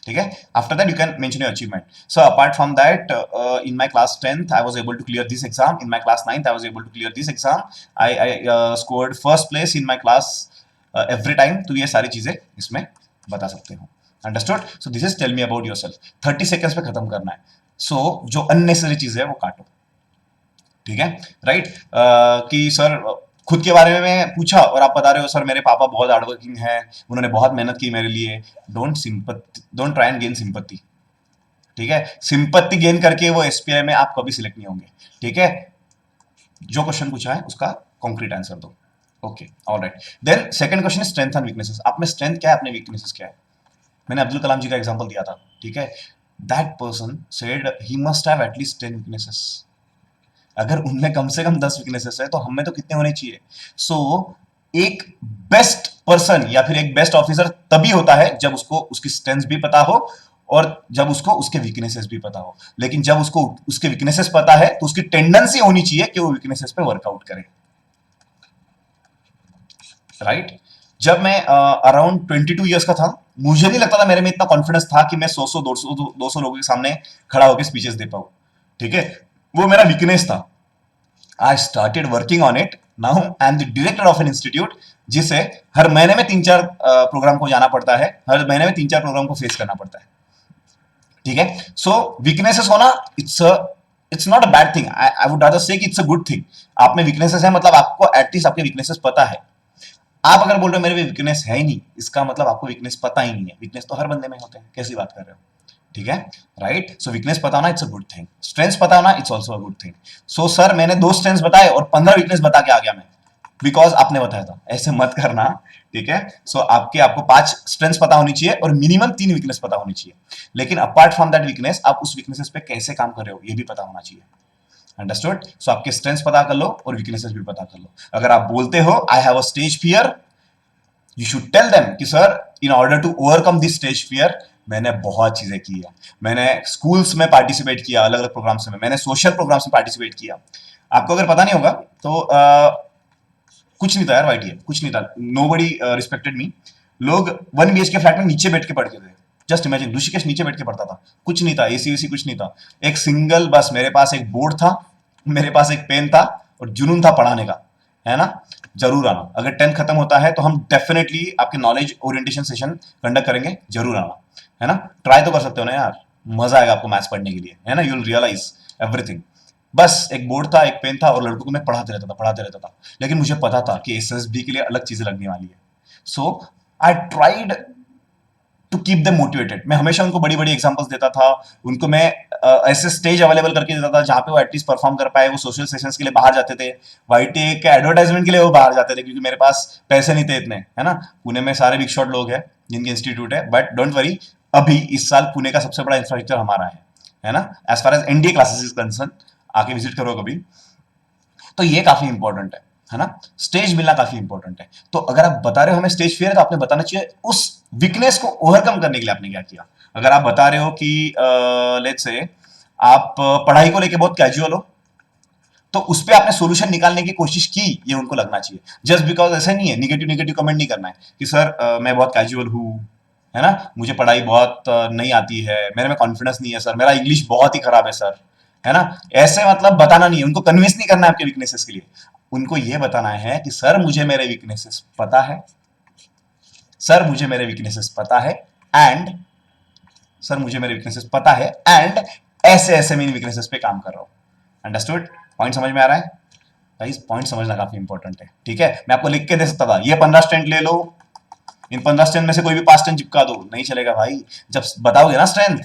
A: ठीक है। After that you can mention your achievement. So apart from that, in my class 10th I was able to clear this exam, in my class 9th I was able to clear this exam, I scored first place in my class every time. तो ये सारी चीजें इसमें बता सकते हो। Understood? So this is tell me about yourself. 30 seconds पे खत्म करना है। सो जो अननेसेसरी चीजें है वो काटो, ठीक है, राइट। कि सर खुद के बारे में पूछा और आप बता रहे हो सर मेरे पापा बहुत हार्डवर्किंग है, उन्होंने बहुत मेहनत की मेरे लिए। Don't try and gain sympathy, ठीक है। सिंपत्ति गेन करके वो एसपीआई में आप कभी सिलेक्ट नहीं होंगे, ठीक है। जो क्वेश्चन पूछा है उसका कॉन्क्रीट आंसर दो। Okay, alright. Then second question is strength and weaknesses. आप में स्ट्रेंथ क्या है, अपने वीकनेसेस क्या है। मैंने अब्दुल कलाम जी का एग्जांपल दिया था, ठीक है। That person said he must have at least 10 weaknesses. अगर उनमें कम से कम 10 वीकनेसेस है तो हमें तो कितने होने चाहिए। सो एक बेस्ट पर्सन या फिर एक बेस्ट ऑफिसर तभी होता है जब उसको उसकी स्ट्रेंथ भी पता हो और जब उसको उसके वीकनेसेस भी पता हो। लेकिन जब उसको उसके वीकनेसेस पता है तो उसकी टेंडेंसी होनी चाहिए कि वो वीकनेसेस पे वर्कआउट करे, राइट। जब मैं अराउंड 22 ईयर्स का था, मुझे नहीं लगता था मेरे में इतना कॉन्फिडेंस था कि मैं 100 200 लोगों के सामने खड़ा होकर स्पीचेस दे पाऊं, ठीक है। वो मेरा वीकनेस था। I started working on it. Now I am the director of an institute जिसे हर महीने में 3-4 प्रोग्राम को जाना पड़ता है, हर महीने में 3-4 प्रोग्राम को फेस करना पड़ता है, ठीक है। सो वीकनेसेस होना it's not a bad thing, I would rather से कि इट्स अ गुड थिंग। आप में वीकनेसेस है मतलब आपको एटलीस्ट आपके वीकनेसेस पता है। आप अगर बोल रहे हो मेरे में वीकनेस है ही नहीं, इसका मतलब आपको वीकनेस पता ही नहीं है। वीकनेस तो हर बंदे में होते हैं, कैसी बात कर रहे हो, ठीक है, राइट। सो वीकनेस पता होना it's a good thing, strengths पता होना it's also a good thing. So sir मैंने 2 स्ट्रेंथ्स बताए और 15 वीकनेस बता के आ गया मैं, बिकॉज आपने बताया था। ऐसे मत करना, ठीक है। सो आपको 5 स्ट्रेंथ्स पता होनी चाहिए और मिनिमम 3 वीकनेस पता होनी चाहिए। लेकिन अपार्ट फ्रॉम दैट वीकनेस आप उस वीकनेसेस पे कैसे काम कर रहे हो ये भी पता होना चाहिए। अंडरस्टूड? सो आपके स्ट्रेंथ्स पता कर लो और वीकनेसेस भी पता कर लो। अगर आप बोलते हो I have a stage fear, you should tell them कि sir in order to overcome this stage fear मैंने बहुत चीजें की है। मैंने स्कूल्स में पार्टिसिपेट किया, अलग अलग प्रोग्राम्स में, मैंने सोशल प्रोग्राम्स में पार्टिसिपेट किया। आपको अगर पता नहीं होगा तो कुछ नहीं था यार वाइटी है, कुछ नहीं था। नोबडी रिस्पेक्टेड मी। लोग 1 BHK फ्लैट में नीचे बैठ के पढ़ते थे। जस्ट इमेजिन, ऋषिकेश नीचे बैठ के पढ़ता था, कुछ नहीं था, एसी वेसी कुछ नहीं था। एक सिंगल बस मेरे पास एक बोर्ड था, मेरे पास एक पेन था और जुनून था पढ़ाने का, है ना। जरूर आना। अगर 10th खत्म होता है तो हम डेफिनेटली आपके नॉलेज ओरिएंटेशन सेशन कंडक्ट करेंगे, जरूर आना, है ना। ट्राई तो कर सकते हो ना यार, मजा आएगा आपको मैथ्स पढ़ने के लिए, है ना। You will realise everything. बस एक बोर्ड था, एक पेन था और लड़कों को मैं पढ़ाते रहता था। लेकिन मुझे पता था कि एसएसबी के लिए अलग चीजें लगने वाली है। So I tried to keep them motivated. मैं हमेशा उनको बड़ी बड़ी एग्जांपल्स देता था, उनको मैं ऐसे स्टेज अवेलेबल करके देता था जहां पे वो एटलीस्ट परफॉर्म कर पाए। वो सोशल सेशंस के लिए बाहर जाते थे, वाईटी के एडवर्टाइजमेंट के लिए वो बाहर जाते थे क्योंकि मेरे पास पैसे नहीं थे इतने, है ना। पुणे में सारे बिग शॉट लोग हैं जिनके इंस्टीट्यूट है, बट डोंट वरी, अभी इस साल पुणे का सबसे बड़ा इंफ्रास्ट्रक्चर हमारा है ना। As far as NDA classes is concern, आके विजिट करो कभी। तो ये काफी इंपॉर्टेंट है ना। स्टेज मिलना काफी इंपॉर्टेंट है। तो अगर आप बता रहे हो हमें स्टेज फियर है तो आपने बताना चाहिए उस वीकनेस को ओवरकम करने के लिए आपने क्या किया। अगर आप बता रहे हो कि लेट्स से आप पढ़ाई को लेके बहुत कैजुअल हो तो उस पर आपने सोल्यूशन निकालने की कोशिश की, ये उनको लगना चाहिए। जस्ट बिकॉज ऐसा नहीं है, निगेटिव निगेटिव कमेंट नहीं करना है कि सर मैं बहुत कैजुअल हूँ, है ना, मुझे पढ़ाई बहुत नहीं आती है, मेरे में कॉन्फिडेंस नहीं है सर, मेरा इंग्लिश बहुत ही खराब है सर, है ना। ऐसे मतलब बताना नहीं है, उनको कन्विंस नहीं करना है आपके वीकनेसेस के लिए। उनको ये बताना है कि सर मुझे मेरे वीकनेसेस पता है, सर मुझे मेरे वीकनेसेस पता है एंड सर मुझे मेरे वीकनेसेस पता है एंड ऐसे ऐसे मैं इन वीकनेसेस पे काम कर रहा हूं। अंडरस्टूड? पॉइंट समझ में आ रहा है गाइस? पॉइंट समझना काफी इंपॉर्टेंट है, ठीक है। मैं आपको लिख के दे सकता था ये 15 स्ट्रेंथ ले लो, इन 15 स्ट्रेंथ में से कोई भी 5 स्ट्रेंथ चिपका दो, नहीं चलेगा भाई। जब बताओगे ना स्ट्रेंथ,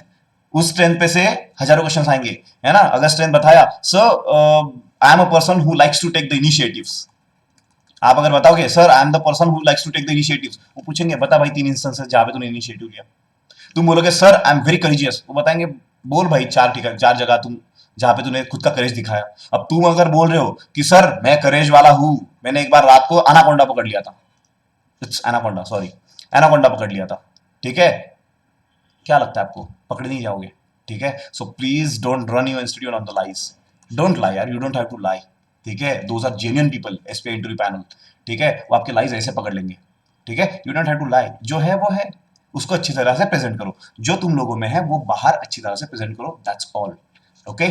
A: उस स्ट्रेंथ पे से हजारों क्वेश्चन आएंगे, है ना। अगर स्ट्रेंथ बताया sir I am a person who likes to take the initiatives, आप अगर बताओगे sir I am the person who likes to take the initiatives, वो पूछेंगे बता भाई 3 इंस्टेंसेस जहां पे तूने इनिशिएटिव लिया। तुम बोलोगे sir I am very courageous, वो बताएंगे बोल भाई 4 ठीक है 4 जगह तुम जहां पे तूने खुद का करेज दिखाया। अब तुम अगर बोल रहे हो कि सर मैं करेज वाला हूं, मैंने एक बार रात को एनाकोंडा पकड़ लिया था, इट्स एनाकोंडा सॉरी, एनाकोंडा पकड़ लिया था, ठीक है? क्या लगता है आपको पकड़ नहीं जाओगे? ठीक है, so please don't run your institute on the lies, don't lie यार, you don't have to lie, ठीक है? Those are genuine people, SPI interview panel, ठीक है? वो आपके लाइज ऐसे पकड़ लेंगे, ठीक है? You don't have to lie, जो है वो है, उसको अच्छी तरह से प्रेजेंट करो, जो तुम लोगों में है वो बाहर अच्छी तरह से प्रेजेंट करो, that's all, okay?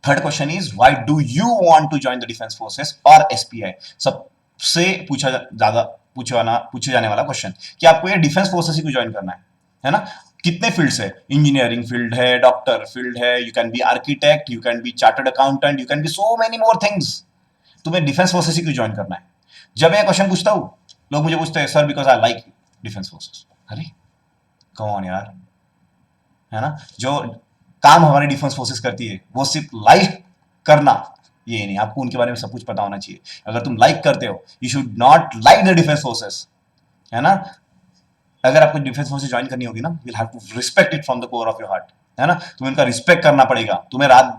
A: Third question is why do you want to join the defence forces और एसपीआई? सबसे ज्यादा पूछे जाने वाला क्वेश्चन कि आपको ये डिफेंस फोर्सेस ही क्यों ज्वाइन करना है ना? कितने फील्ड्स है, इंजीनियरिंग फील्ड है, डॉक्टर फील्ड है, you can be architect, you can be chartered accountant, you can be so many more things, तुम्हें डिफेंस फोर्सेस ही क्यों ज्वाइन करना है? जब मैं क्वेश्चन पूछता हूं, लोग मुझे पूछते हैं sir because I like defence forces. अरे कम ऑन यार, है ना? जो काम हमारी डिफेंस फोर्सेस करती है वो सिर्फ लाइक करना ये नहीं, आपको उनके बारे में सब कुछ पता होना चाहिए। अगर तुम लाइक करते हो, you should not like the defence forces, है ना? अगर आपको डिफेंस फोर्सेस ज्वाइन करनी होगी ना, you have to respect it from the core of your heart, है ना? तुम्हें इनका रिस्पेक्ट करना पड़ेगा, तुम्हें रात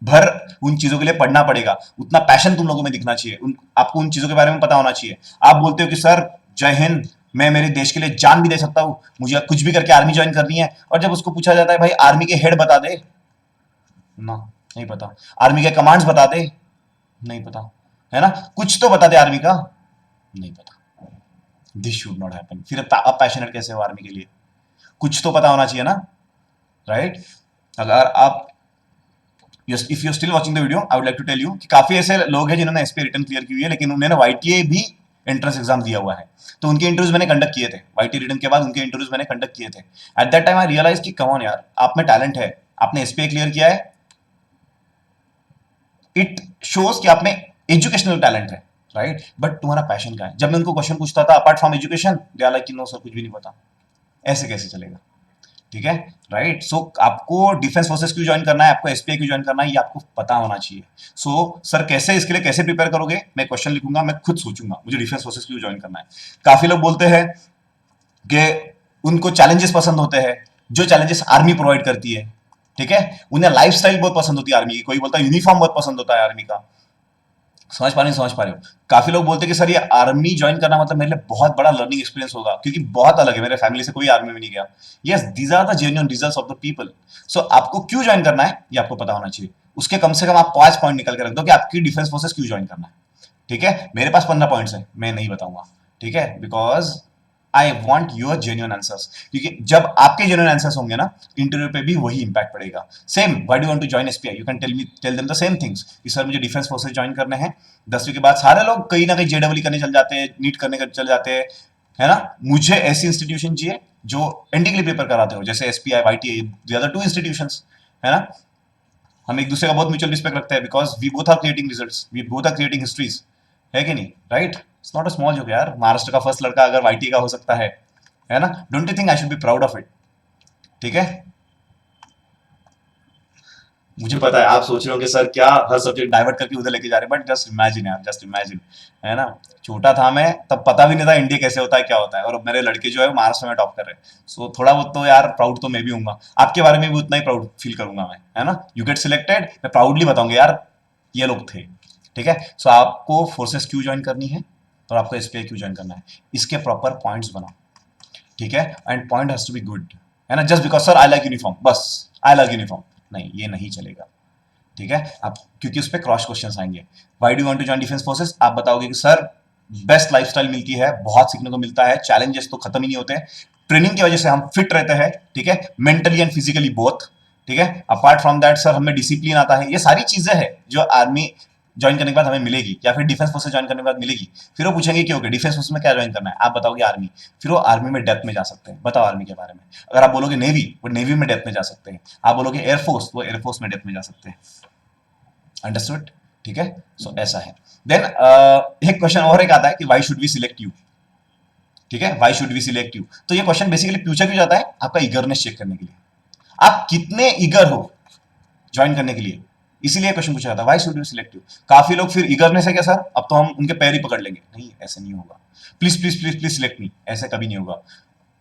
A: भर उन चीजों के लिए पढ़ना पड़ेगा, उतना पैशन तुम लोगों में दिखना चाहिए, आपको उन चीजों के बारे में पता होना चाहिए। आप बोलते हो कि सर जय हिंद, मैं मेरे देश के लिए जान भी दे सकता हूं, मुझे कुछ भी करके आर्मी ज्वाइन करनी है, और जब उसको पूछा जाता है भाई आर्मी के हेड बता दे ना, नहीं पता, आर्मी के कमांड्स बता दे, नहीं पता, है ना? कुछ तो बता दे आर्मी का, नहीं पता। This should not happen. फिर आप पैशनेट कैसे हो आर्मी के लिए? कुछ तो पता होना चाहिए ना, राइट? अगर आप if you still watching the video, I would like to tell you कि काफी ऐसे लोग हैं जिन्होंने एसपी रिटर्न क्लियर की हुई है, लेकिन उन्होंने वाईटीए भी एंट्रेंस एग्जाम दिया हुआ है, तो उनके इंटरव्यूज मैंने कंडक्ट किए थे, वाईटी रिटर्न के बाद उनके इंटरव्यूज मैंने कंडक्ट किए थे। At that time I realise कि कम ऑन यार, आप में टैलेंट है, आपने एसपीआई क्लियर किया है, इट शोज कि आप में एजुकेशनल टैलेंट है, राइट? बट तुम्हारा पैशन क्या है? जब मैं उनको क्वेश्चन पूछता था apart from education, they are like कि नो सर कुछ भी नहीं पता। ऐसे कैसे चलेगा? ठीक है, राइट? सो आपको डिफेंस फोर्सेस क्यों ज्वाइन करना है, आपको एसपीआई क्यों ज्वाइन करना है, ये आपको पता होना चाहिए। सो सर कैसे, इसके लिए कैसे प्रिपेयर करोगे? मैं क्वेश्चन लिखूंगा, मैं खुद सोचूंगा मुझे डिफेंस फोर्सेस क्यों ज्वाइन करना है। काफी लोग बोलते हैं कि उनको चैलेंजेस पसंद होते हैं, जो चैलेंजेस आर्मी प्रोवाइड करती है, ठीक है? उन्हें लाइफस्टाइल बहुत पसंद होती है आर्मी की, कोई बोलता है यूनिफॉर्म बहुत पसंद होता है आर्मी का। समझ पा रहे हो? काफी लोग बोलते हैं कि सर ये आर्मी ज्वाइन करना मतलब मेरे लिए बहुत बड़ा लर्निंग एक्सपीरियंस होगा, क्योंकि बहुत अलग है, मेरे फैमिली से कोई आर्मी में नहीं गया। Yes, these are the genuine results of the people. So आपको क्यों ज्वाइन करना है ये आपको पता होना चाहिए। उसके कम से कम आप 5 पॉइंट निकल के रख दो कि आपकी डिफेंस फोर्सेस क्यों ज्वाइन करना है, ठीक है? मेरे पास 15 पॉइंट्स है, मैं नहीं बताऊंगा, ठीक है? Because I want your genuine answers, क्योंकि जब आपके जेन्युइन आंसर्स होंगे ना, इंटरव्यू पे भी वही इंपैक्ट पड़ेगा। Same, why do want to join SPI, you can tell them the same things कि सर मुझे डिफेंस फोर्सेस ज्वाइन करने हैं। 10वीं के बाद सारे लोग कहीं ना कहीं जेडब्ल्यू करने चल जाते हैं, नीट करने चल जाते हैं, है ना? मुझे ऐसी इंस्टीट्यूशन चाहिए जो एनडी के लिए पेपर कराते हो, जैसे एसपीआई, वाईटीआई, द अदर 2 इंस्टीट्यूशंस, है ना? हम एक दूसरे का बहुत म्यूचुअल रिस्पेक्ट रखते हैं, because we both are creating results, we both are creating histories, है कि नहीं, right? It's not a small joke यार, महाराष्ट्र का फर्स्ट लड़का अगर वाईटी का हो सकता है ना? Don't you think I should be proud of it? ठीक है, मुझे पता है आप सोच रहे हो कि सर क्या हर सब्जेक्ट डाइवर्ट करके उधर लेके जा रहे हैं, बट जस्ट इमेजिन यार, जस्ट इमेजिन, है ना? छोटा था मैं तब, पता भी नहीं था इंडिया कैसे होता है, क्या होता है, और अब मेरे लड़के जो है महाराष्ट्र में टॉप कर रहे हैं। सो थोड़ा बहुत तो यार प्राउड तो मैं भी हूँ, आपके बारे में भी उतना ही प्राउड फील करूंगा मैं, है ना? यू गेट सिलेक्टेड, मैं प्राउडली बताऊंगा यार ये लोग थे, ठीक है? सो आपको फोर्सेस क्यों ज्वाइन करनी है और आपको एसपीआई क्यों ज्वाइन करना है, इसके प्रॉपर पॉइंट्स बनाओ, ठीक है? And point has to be good, है ना? Just because sir I like uniform, बस आई लाइक यूनिफॉर्म, नहीं, ये नहीं चलेगा, ठीक है? आप, क्योंकि उस पर क्रॉस क्वेश्चन आएंगे। Why do want to join defence forces, आप बताओगे कि सर बेस्ट लाइफस्टाइल मिलती है, बहुत सीखने को मिलता है, चैलेंजेस तो खत्म ही नहीं होते, ट्रेनिंग की वजह से हम फिट रहते हैं, ठीक है? मेंटली एंड फिजिकली बोथ, ठीक है? अपार्ट फ्रॉम दैट सर हमें डिसिप्लिन आता है, ये सारी चीजें हैं जो आर्मी ज्वाइन करने के बाद हमें मिलेगी, या फिर डिफेंस फोर्सेस ज्वाइन करने के बाद मिलेगी। फिर वो पूछेंगे कि ओके डिफेंस फोर्स में क्या ज्वाइन करना है, आप बताओगे आर्मी, फिर वो आर्मी में डेप्थ में जा सकते हैं, बताओ आर्मी के बारे में। अगर आप बोलोगे नेवी, वो नेवी में डेप्थ में जा सकते हैं, आप बोलोगे एयरफोर्स, वो एयरफोर्स में डेप्थ में जा सकते हैं। अंडरस्टूड, ठीक है? सो ऐसा है। देन एक क्वेश्चन और एक आता है कि why should we select you, ठीक है? Why should we select you, तो ये क्वेश्चन बेसिकली पूछा क्यों जाता है, आपका ईगरनेस चेक करने के लिए, आप कितने ईगर हो ज्वाइन करने के लिए, इसीलिए क्वेश्चन पूछा जाता है why should we select you. काफी लोग फिर ईगरनेस है क्या सर, अब तो हम उनके पैर ही पकड़ लेंगे, नहीं ऐसे नहीं होगा, please please please please select me, ऐसे कभी नहीं होगा।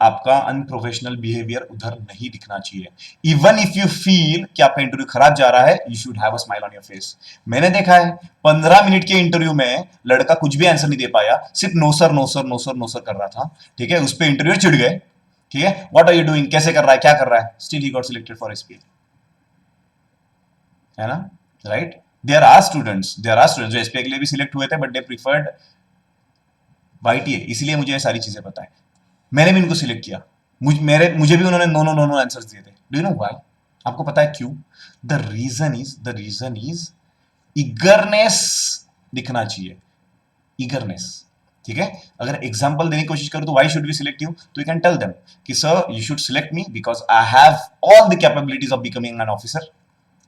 A: आपका अनप्रोफेशनल बिहेवियर उधर नहीं दिखना चाहिए। इवन इफ यू फील कि आपका इंटरव्यू खराब जा रहा है, you should have a smile on your face. मैंने देखा है 15 मिनट के इंटरव्यू में लड़का कुछ भी आंसर नहीं दे पाया, सिर्फ no sir no sir no sir no sir कर रहा था, ठीक है। उस पर इंटरव्यू चिढ़ गए, ठीक है, व्हाट आर यू डूइंग, कैसे कर रहा है, क्या कर रहा है, still he got selected for SPA, है ना, राइट। देयर आर स्टूडेंट्स जो एसपीए के लिए भी सिलेक्ट हुए थे, बट दे प्रीफर्ड वाईटीए, इसीलिए मुझे ये सारी चीजें पता है। मैंने भी इनको सिलेक्ट किया, मुझे भी उन्होंने no no no no answers दिए थे। Do you know why? आपको पता है क्यों? द रीजन इज ईगरनेस दिखना चाहिए, ईगरनेस, ठीक है। अगर एग्जांपल देने की कोशिश करूं तो why should we select you, तो यू कैन टेल देम कि sir you should select me because I have all the capabilities of becoming an officer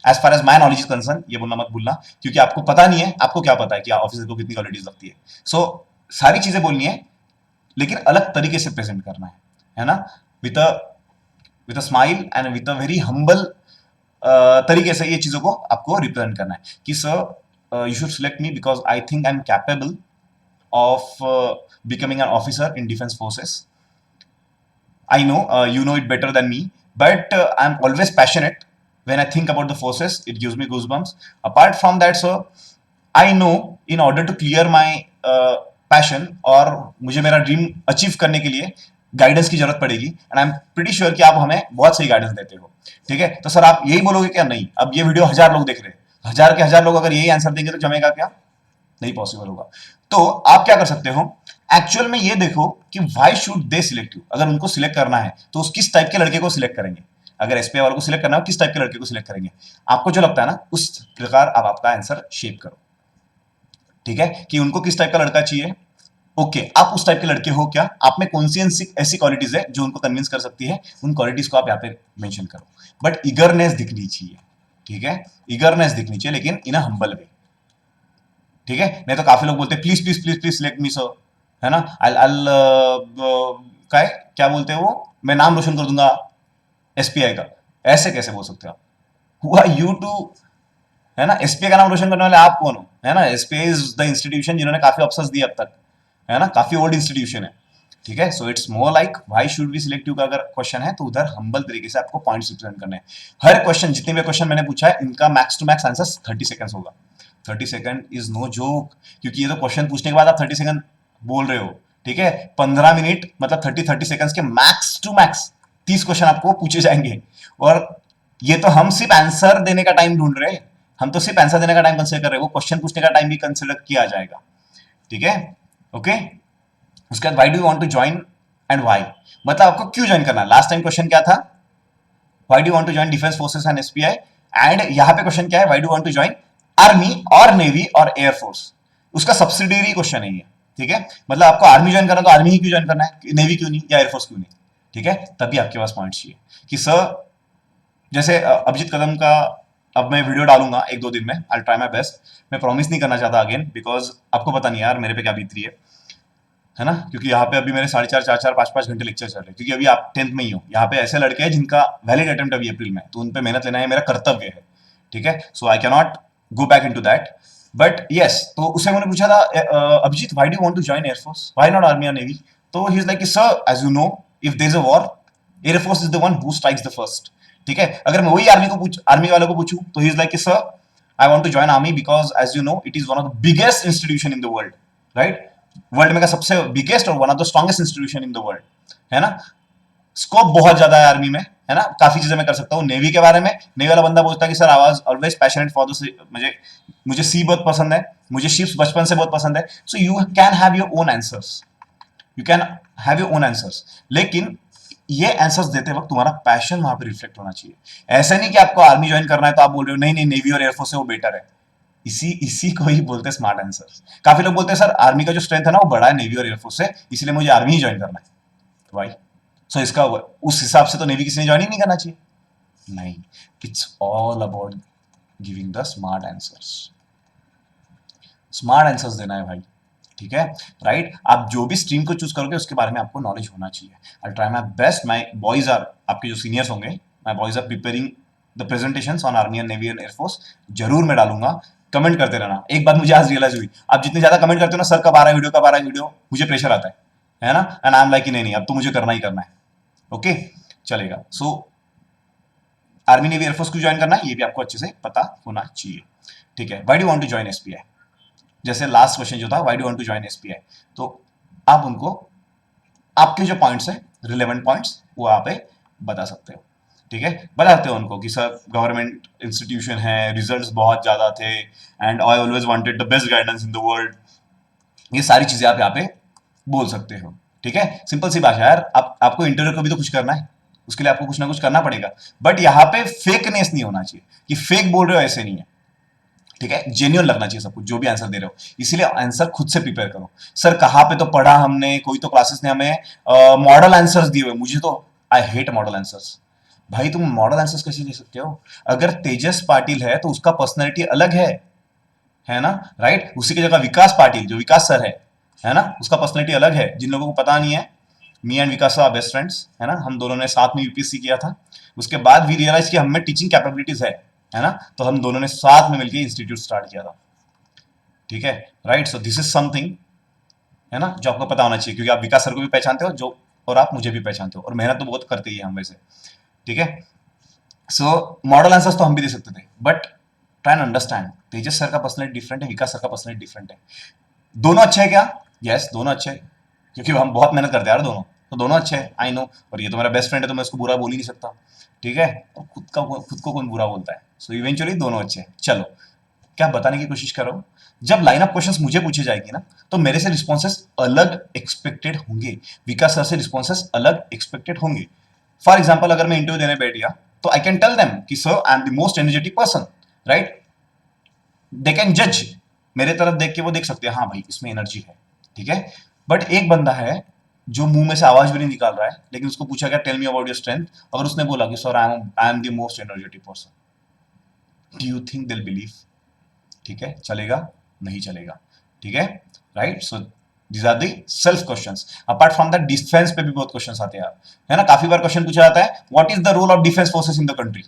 A: as far as my knowledge is concern. ये बोलना मत भूलना, क्योंकि आपको पता नहीं है, आपको क्या पता है कि ऑफिसर को कितनी क्वालिटीज लगती है। सो सारी चीजें बोलनी है, लेकिन अलग तरीके से प्रेजेंट करना है ना, with a smile and with a very humble तरीके से ये चीजों को आपको रिप्रेजेंट करना है कि sir you should select me because I think I am capable of becoming an officer in defense forces. I know you know it better than me, but I'm always passionate when I think about the forces. It gives me goosebumps. Apart from that, sir, I know in order to clear my passion और मुझे मेरा dream achieve करने के लिए guidance की जरूरत पड़ेगी, and I am pretty sure कि आप हमें बहुत सही गाइडेंस देते हो, ठीक है। तो सर आप यही बोलोगे क्या? नहीं, अब ये वीडियो 1000 लोग देख रहे हैं, 1000 के 1000 लोग अगर यही आंसर देंगे तो जमेगा क्या? नहीं पॉसिबल होगा। तो आप क्या कर सकते हो, एक्चुअल में ये देखो कि why should they select you. अगर उनको सिलेक्ट करना है तो उस किस टाइप के लड़के को सिलेक्ट करेंगे, अगर एसपीआई वालों को सिलेक्ट करना है किस टाइप के लड़के को सिलेक्ट करेंगे, आपको जो लगता है ना उस प्रकार आप आपका आंसर शेप करो, ठीक है, कि उनको किस टाइप का लड़का चाहिए। ओके, आप उस टाइप के लड़के हो क्या, आप में कौन सी ऐसी क्वालिटीज है जो उनको कन्विंस कर सकती है, उन क्वालिटीज को आप यहाँ पे मेंशन करो। बट ईगरनेस दिखनी चाहिए, ठीक है, ईगरनेस दिखनी चाहिए, लेकिन इन अ हम्बल वे, ठीक है। नहीं तो काफी लोग बोलते हैं please please please please select me sir, है ना, क्या बोलते हैं वो, मैं नाम रोशन कर दूंगा एसपीआई का। ऐसे कैसे बोल सकते हो आप? हु आर यू टू, है ना, एसपीआई का नाम रोशन करने वाले आप कौन हो, है ना। एसपीआई इज द इंस्टीट्यूशन जिन्होंने काफी अफसर्स दिए अब तक, है ना, काफी ओल्ड इंस्टीट्यूशन है, ठीक है। So it's more like why should we select you का अगर क्वेश्चन है तो उधर हम्बल तरीके से आपको पॉइंट्स रिप्रेजेंट करने हैं। हर क्वेश्चन, जितने भी क्वेश्चन मैंने पूछा है, इनका max to max answer 30 seconds होगा। 30 सेकंड इज नो जोक, क्योंकि ये तो क्वेश्चन पूछने के बाद आप 30 सेकंड बोल रहे हो, ठीक है। 15 मिनट मतलब 30 सेकंड्स के मैक्स टू मैक्स 30 क्वेश्चन आपको पूछे जाएंगे, और ये तो हम सिर्फ आंसर देने का टाइम ढूंढ रहे हैं, हम तो सिर्फ आंसर देने का टाइम कंसिडर कर रहे हैं, वो क्वेश्चन पूछने का टाइम भी कंसिडर किया जाएगा, ठीक है, ओके। उसके बाद why do you want to join and why, मतलब आपको क्यों ज्वाइन करना है। लास्ट टाइम क्वेश्चन क्या था, why do you want to join defence forces and SPI, and यहां पे क्वेश्चन क्या है, why do want to join army और नेवी और एयरफोर्स। उसका सब्सिडियरी क्वेश्चन नहीं है, ठीक है, मतलब आपको आर्मी ज्वाइन करना तो आर्मी ही क्यों ज्वाइन करना है, नेवी क्यों नहीं या एयरफोर्स क्यों नहीं, ठीक है। तभी आपके पास पॉइंट चाहिए कि सर, जैसे अभिजीत कदम का अब मैं वीडियो डालूंगा 1-2 दिन में, आई ट्राई माय बेस्ट। मैं प्रॉमिस नहीं करना चाहता अगेन, बिकॉज आपको पता नहीं यार मेरे पे क्या बीत रही है ना, क्योंकि यहाँ पे अभी मेरे 4.5 4-4 5-5 घंटे लेक्चर चल रहे हैं, क्योंकि अभी आप 10th में ही हो। यहाँ पे ऐसे लड़के हैं जिनका वैलिड अटेम्प्ट अभी अप्रैल में, तो उन पे मेहनत लेना है, मेरा कर्तव्य है, ठीक है। So I can not go back into that, but yes. तो उससे मैंने पूछा था Abhijeet why do want to join air force, why not army और नेवी, तो he is like sir as you know if there is a war, air force is the one who strikes the first, ठीक है। अगर मैं वही आर्मी वालों को पूछूं तो he is like sir I want to join army because as you know it is one of the biggest institution in the world, right, world में का सबसे बिगेस्ट और one of the strongest institution in the world, है ना। Scope बहुत ज्यादा है army में, है ना, काफी चीजें मैं कर सकता हूँ। नेवी के बारे में, नेवी वाला बंदा बोलता है कि sir I was always passionate for the, मुझे सी बहुत पसंद है, मुझे शिप्स बचपन से बहुत पसंद है। So you can have your own answers, you can have your own answers, लेकिन ये आंसर्स देते वक्त तुम्हारा पैशन वहां पे रिफ्लेक्ट होना चाहिए। ऐसा नहीं कि आपको आर्मी ज्वाइन करना है तो आप बोल रहे हो नहीं नहीं नेवी और एयरफोर्स से वो बेटर है, इसी को ही बोलते हैं स्मार्ट आंसर्स। काफी लोग बोलते हैं सर आर्मी का जो स्ट्रेंथ है ना वो बड़ा है नेवी और एयरफोर्स से, इसलिए मुझे आर्मी ही ज्वाइन करना है, भाई। सो इसका उस हिसाब से तो नेवी किसी ने ज्वाइन ही नहीं करना चाहिए, नहीं। It's all about giving the smart answers, smart answers देना है भाई, ठीक है, राइट। आप जो भी स्ट्रीम को चूज करोगे उसके बारे में आपको नॉलेज होना चाहिए। I try my best, my boys are, आपके जो सीनियर्स होंगे, my boys are preparing the presentations on army and navy and air force. जरूर मैं डालूंगा, कमेंट करते रहना। एक बात मुझे आज रियलाइज हुई, आप जितने ज्यादा कमेंट करते हो ना सर कब आ रहा है वीडियो, कब आ रहा है वीडियो, मुझे प्रेशर आता है ना, एंड आई एम लाइक नहीं नहीं अब तो मुझे करना ही करना है, ओके, चलेगा। सो आर्मी नेवी एयरफोर्स को ज्वाइन करना है, ये भी आपको अच्छे से पता होना चाहिए। ठीक है, why do want to join SPI, जैसे लास्ट क्वेश्चन जो था why do want to join SPI, तो आप उनको आपके जो पॉइंट्स है रिलेवेंट पॉइंट्स वो आप बता सकते हो। ठीक है, बताते हो उनको कि सर गवर्नमेंट इंस्टीट्यूशन है, रिजल्ट्स बहुत ज्यादा थे, and I always wanted the best guidance in the world, ये सारी चीजें आप यहाँ पे बोल सकते हो। ठीक है, सिंपल सी बात है यार, आपको इंटरव्यू को भी तो कुछ करना है, उसके लिए आपको कुछ ना कुछ करना पड़ेगा, बट यहाँ पे फेकनेस नहीं होना चाहिए कि फेक बोल रहे हो, ऐसे नहीं है। ठीक है, जेन्युइन लगना चाहिए सब कुछ जो भी आंसर दे रहे हो, इसीलिए आंसर खुद से प्रिपेयर करो। सर कहाँ पे तो पढ़ा हमने, कोई तो क्लासेस ने हमें मॉडल आंसर्स दिए हुए, मुझे तो आई हेट मॉडल आंसर्स। भाई तुम मॉडल आंसर्स कैसे दे सकते हो? अगर तेजस पाटिल है तो उसका पर्सनैलिटी अलग है ना, राइट? उसी की जगह विकास पाटिल, जो विकास सर है ना, उसका पर्सनैलिटी अलग है। जिन लोगों को पता नहीं है, me and Vikas are best friends, है ना, हम दोनों ने साथ में यूपीएससी किया था, उसके बाद वी रियलाइज कि हमें टीचिंग कैपेबिलिटीज है ना, तो हम दोनों ने साथ में मिलकर इंस्टीट्यूट स्टार्ट किया था। ठीक है, right? So this is something, है ना, जो आपको पता होना चाहिए, क्योंकि आप विकास सर को भी पहचानते हो जो, और आप मुझे भी पहचानते हो, और मेहनत तो बहुत करते ही हम वैसे। ठीक है, सो मॉडल आंसर्स तो हम भी दे सकते थे, but try and understand, Tejas sir का पर्सनैलिटी डिफरेंट है, विकास सर का पर्सनैलिटी डिफरेंट है। दोनों अच्छे हैं क्या? यस, दोनों अच्छे हैं, क्योंकि हम बहुत मेहनत करते हैं यार दोनों, तो दोनों अच्छे हैं, आई नो। और ये तो मेरा बेस्ट फ्रेंड है, तो मैं उसको बुरा बोल ही नहीं सकता। ठीक है, और खुद को कौन बुरा बोलता है? सो इवेंचुअली दोनों अच्छे हैं। चलो, क्या बताने की कोशिश कर रहा हूँ, जब लाइन ऑफ क्वेश्चंस मुझे पूछे जाएगी ना, तो मेरे से रिस्पॉन्सेस अलग एक्सपेक्टेड होंगे, विकास सर से रिस्पॉन्सेस अलग एक्सपेक्टेड होंगे। फॉर एग्जाम्पल, अगर मैं इंटरव्यू देने बैठ गया, तो आई कैन टेल देम कि sir I am the most energetic person, right? They can जज, मेरे तरफ देख के वो देख सकते हैं, हाँ भाई इसमें एनर्जी है। ठीक है, बट एक बंदा है जो मुंह में से आवाज भी नहीं निकाल रहा है, लेकिन उसको पूछा गया tell me about your strength, अगर उसने बोला कि sir I am the most energetic person, do you think they'll believe? ठीक है, चलेगा? नहीं चलेगा। ठीक है, right? So these are the self questions. Apart from that defence पे भी बहुत क्वेश्चंस आते हैं, है ना, काफी बार क्वेश्चन पूछा जाता है, what is the role of defence forces in the country?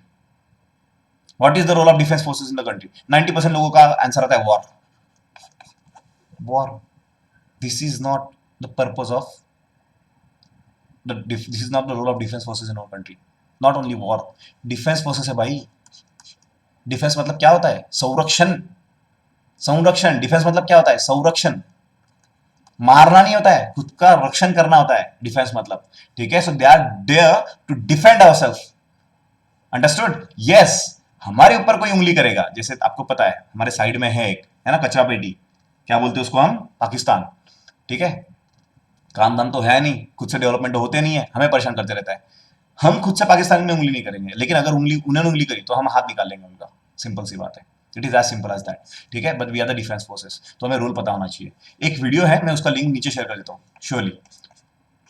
A: What is the role of defence forces in the country? 90% लोगों का आंसर आता है war. War, this is not the purpose of this is not the role of defence forces in our country. Not only war, defence forces है भाई। Defence मतलब क्या होता है? संरक्षण। संरक्षण, डिफेंस मतलब क्या होता है? संरक्षण। मारना नहीं होता है, खुद का रक्षण करना होता है डिफेंस मतलब। ठीक है, so they are there to defend ourself. Understood? Yes. हमारे ऊपर कोई उंगली करेगा, जैसे आपको पता है हमारे साइड में है एक, है ना, कचरा पेटी, क्या बोलते हैं उसको हम? पाकिस्तान। ठीक है, काम धाम तो है नहीं, खुद से डेवलपमेंट होते नहीं है, हमें परेशान करते रहता है। हम खुद से पाकिस्तान में उंगली नहीं करेंगे, लेकिन अगर उन्होंने उंगली करी तो हम हाथ निकाल लेंगे उनका। सिंपल सी बात है, it is as simple as that. ठीक है, but we are the defence forces, तो हमें रूल पता होना चाहिए। एक वीडियो है, मैं उसका लिंक नीचे शेयर कर देता हूँ श्योरली,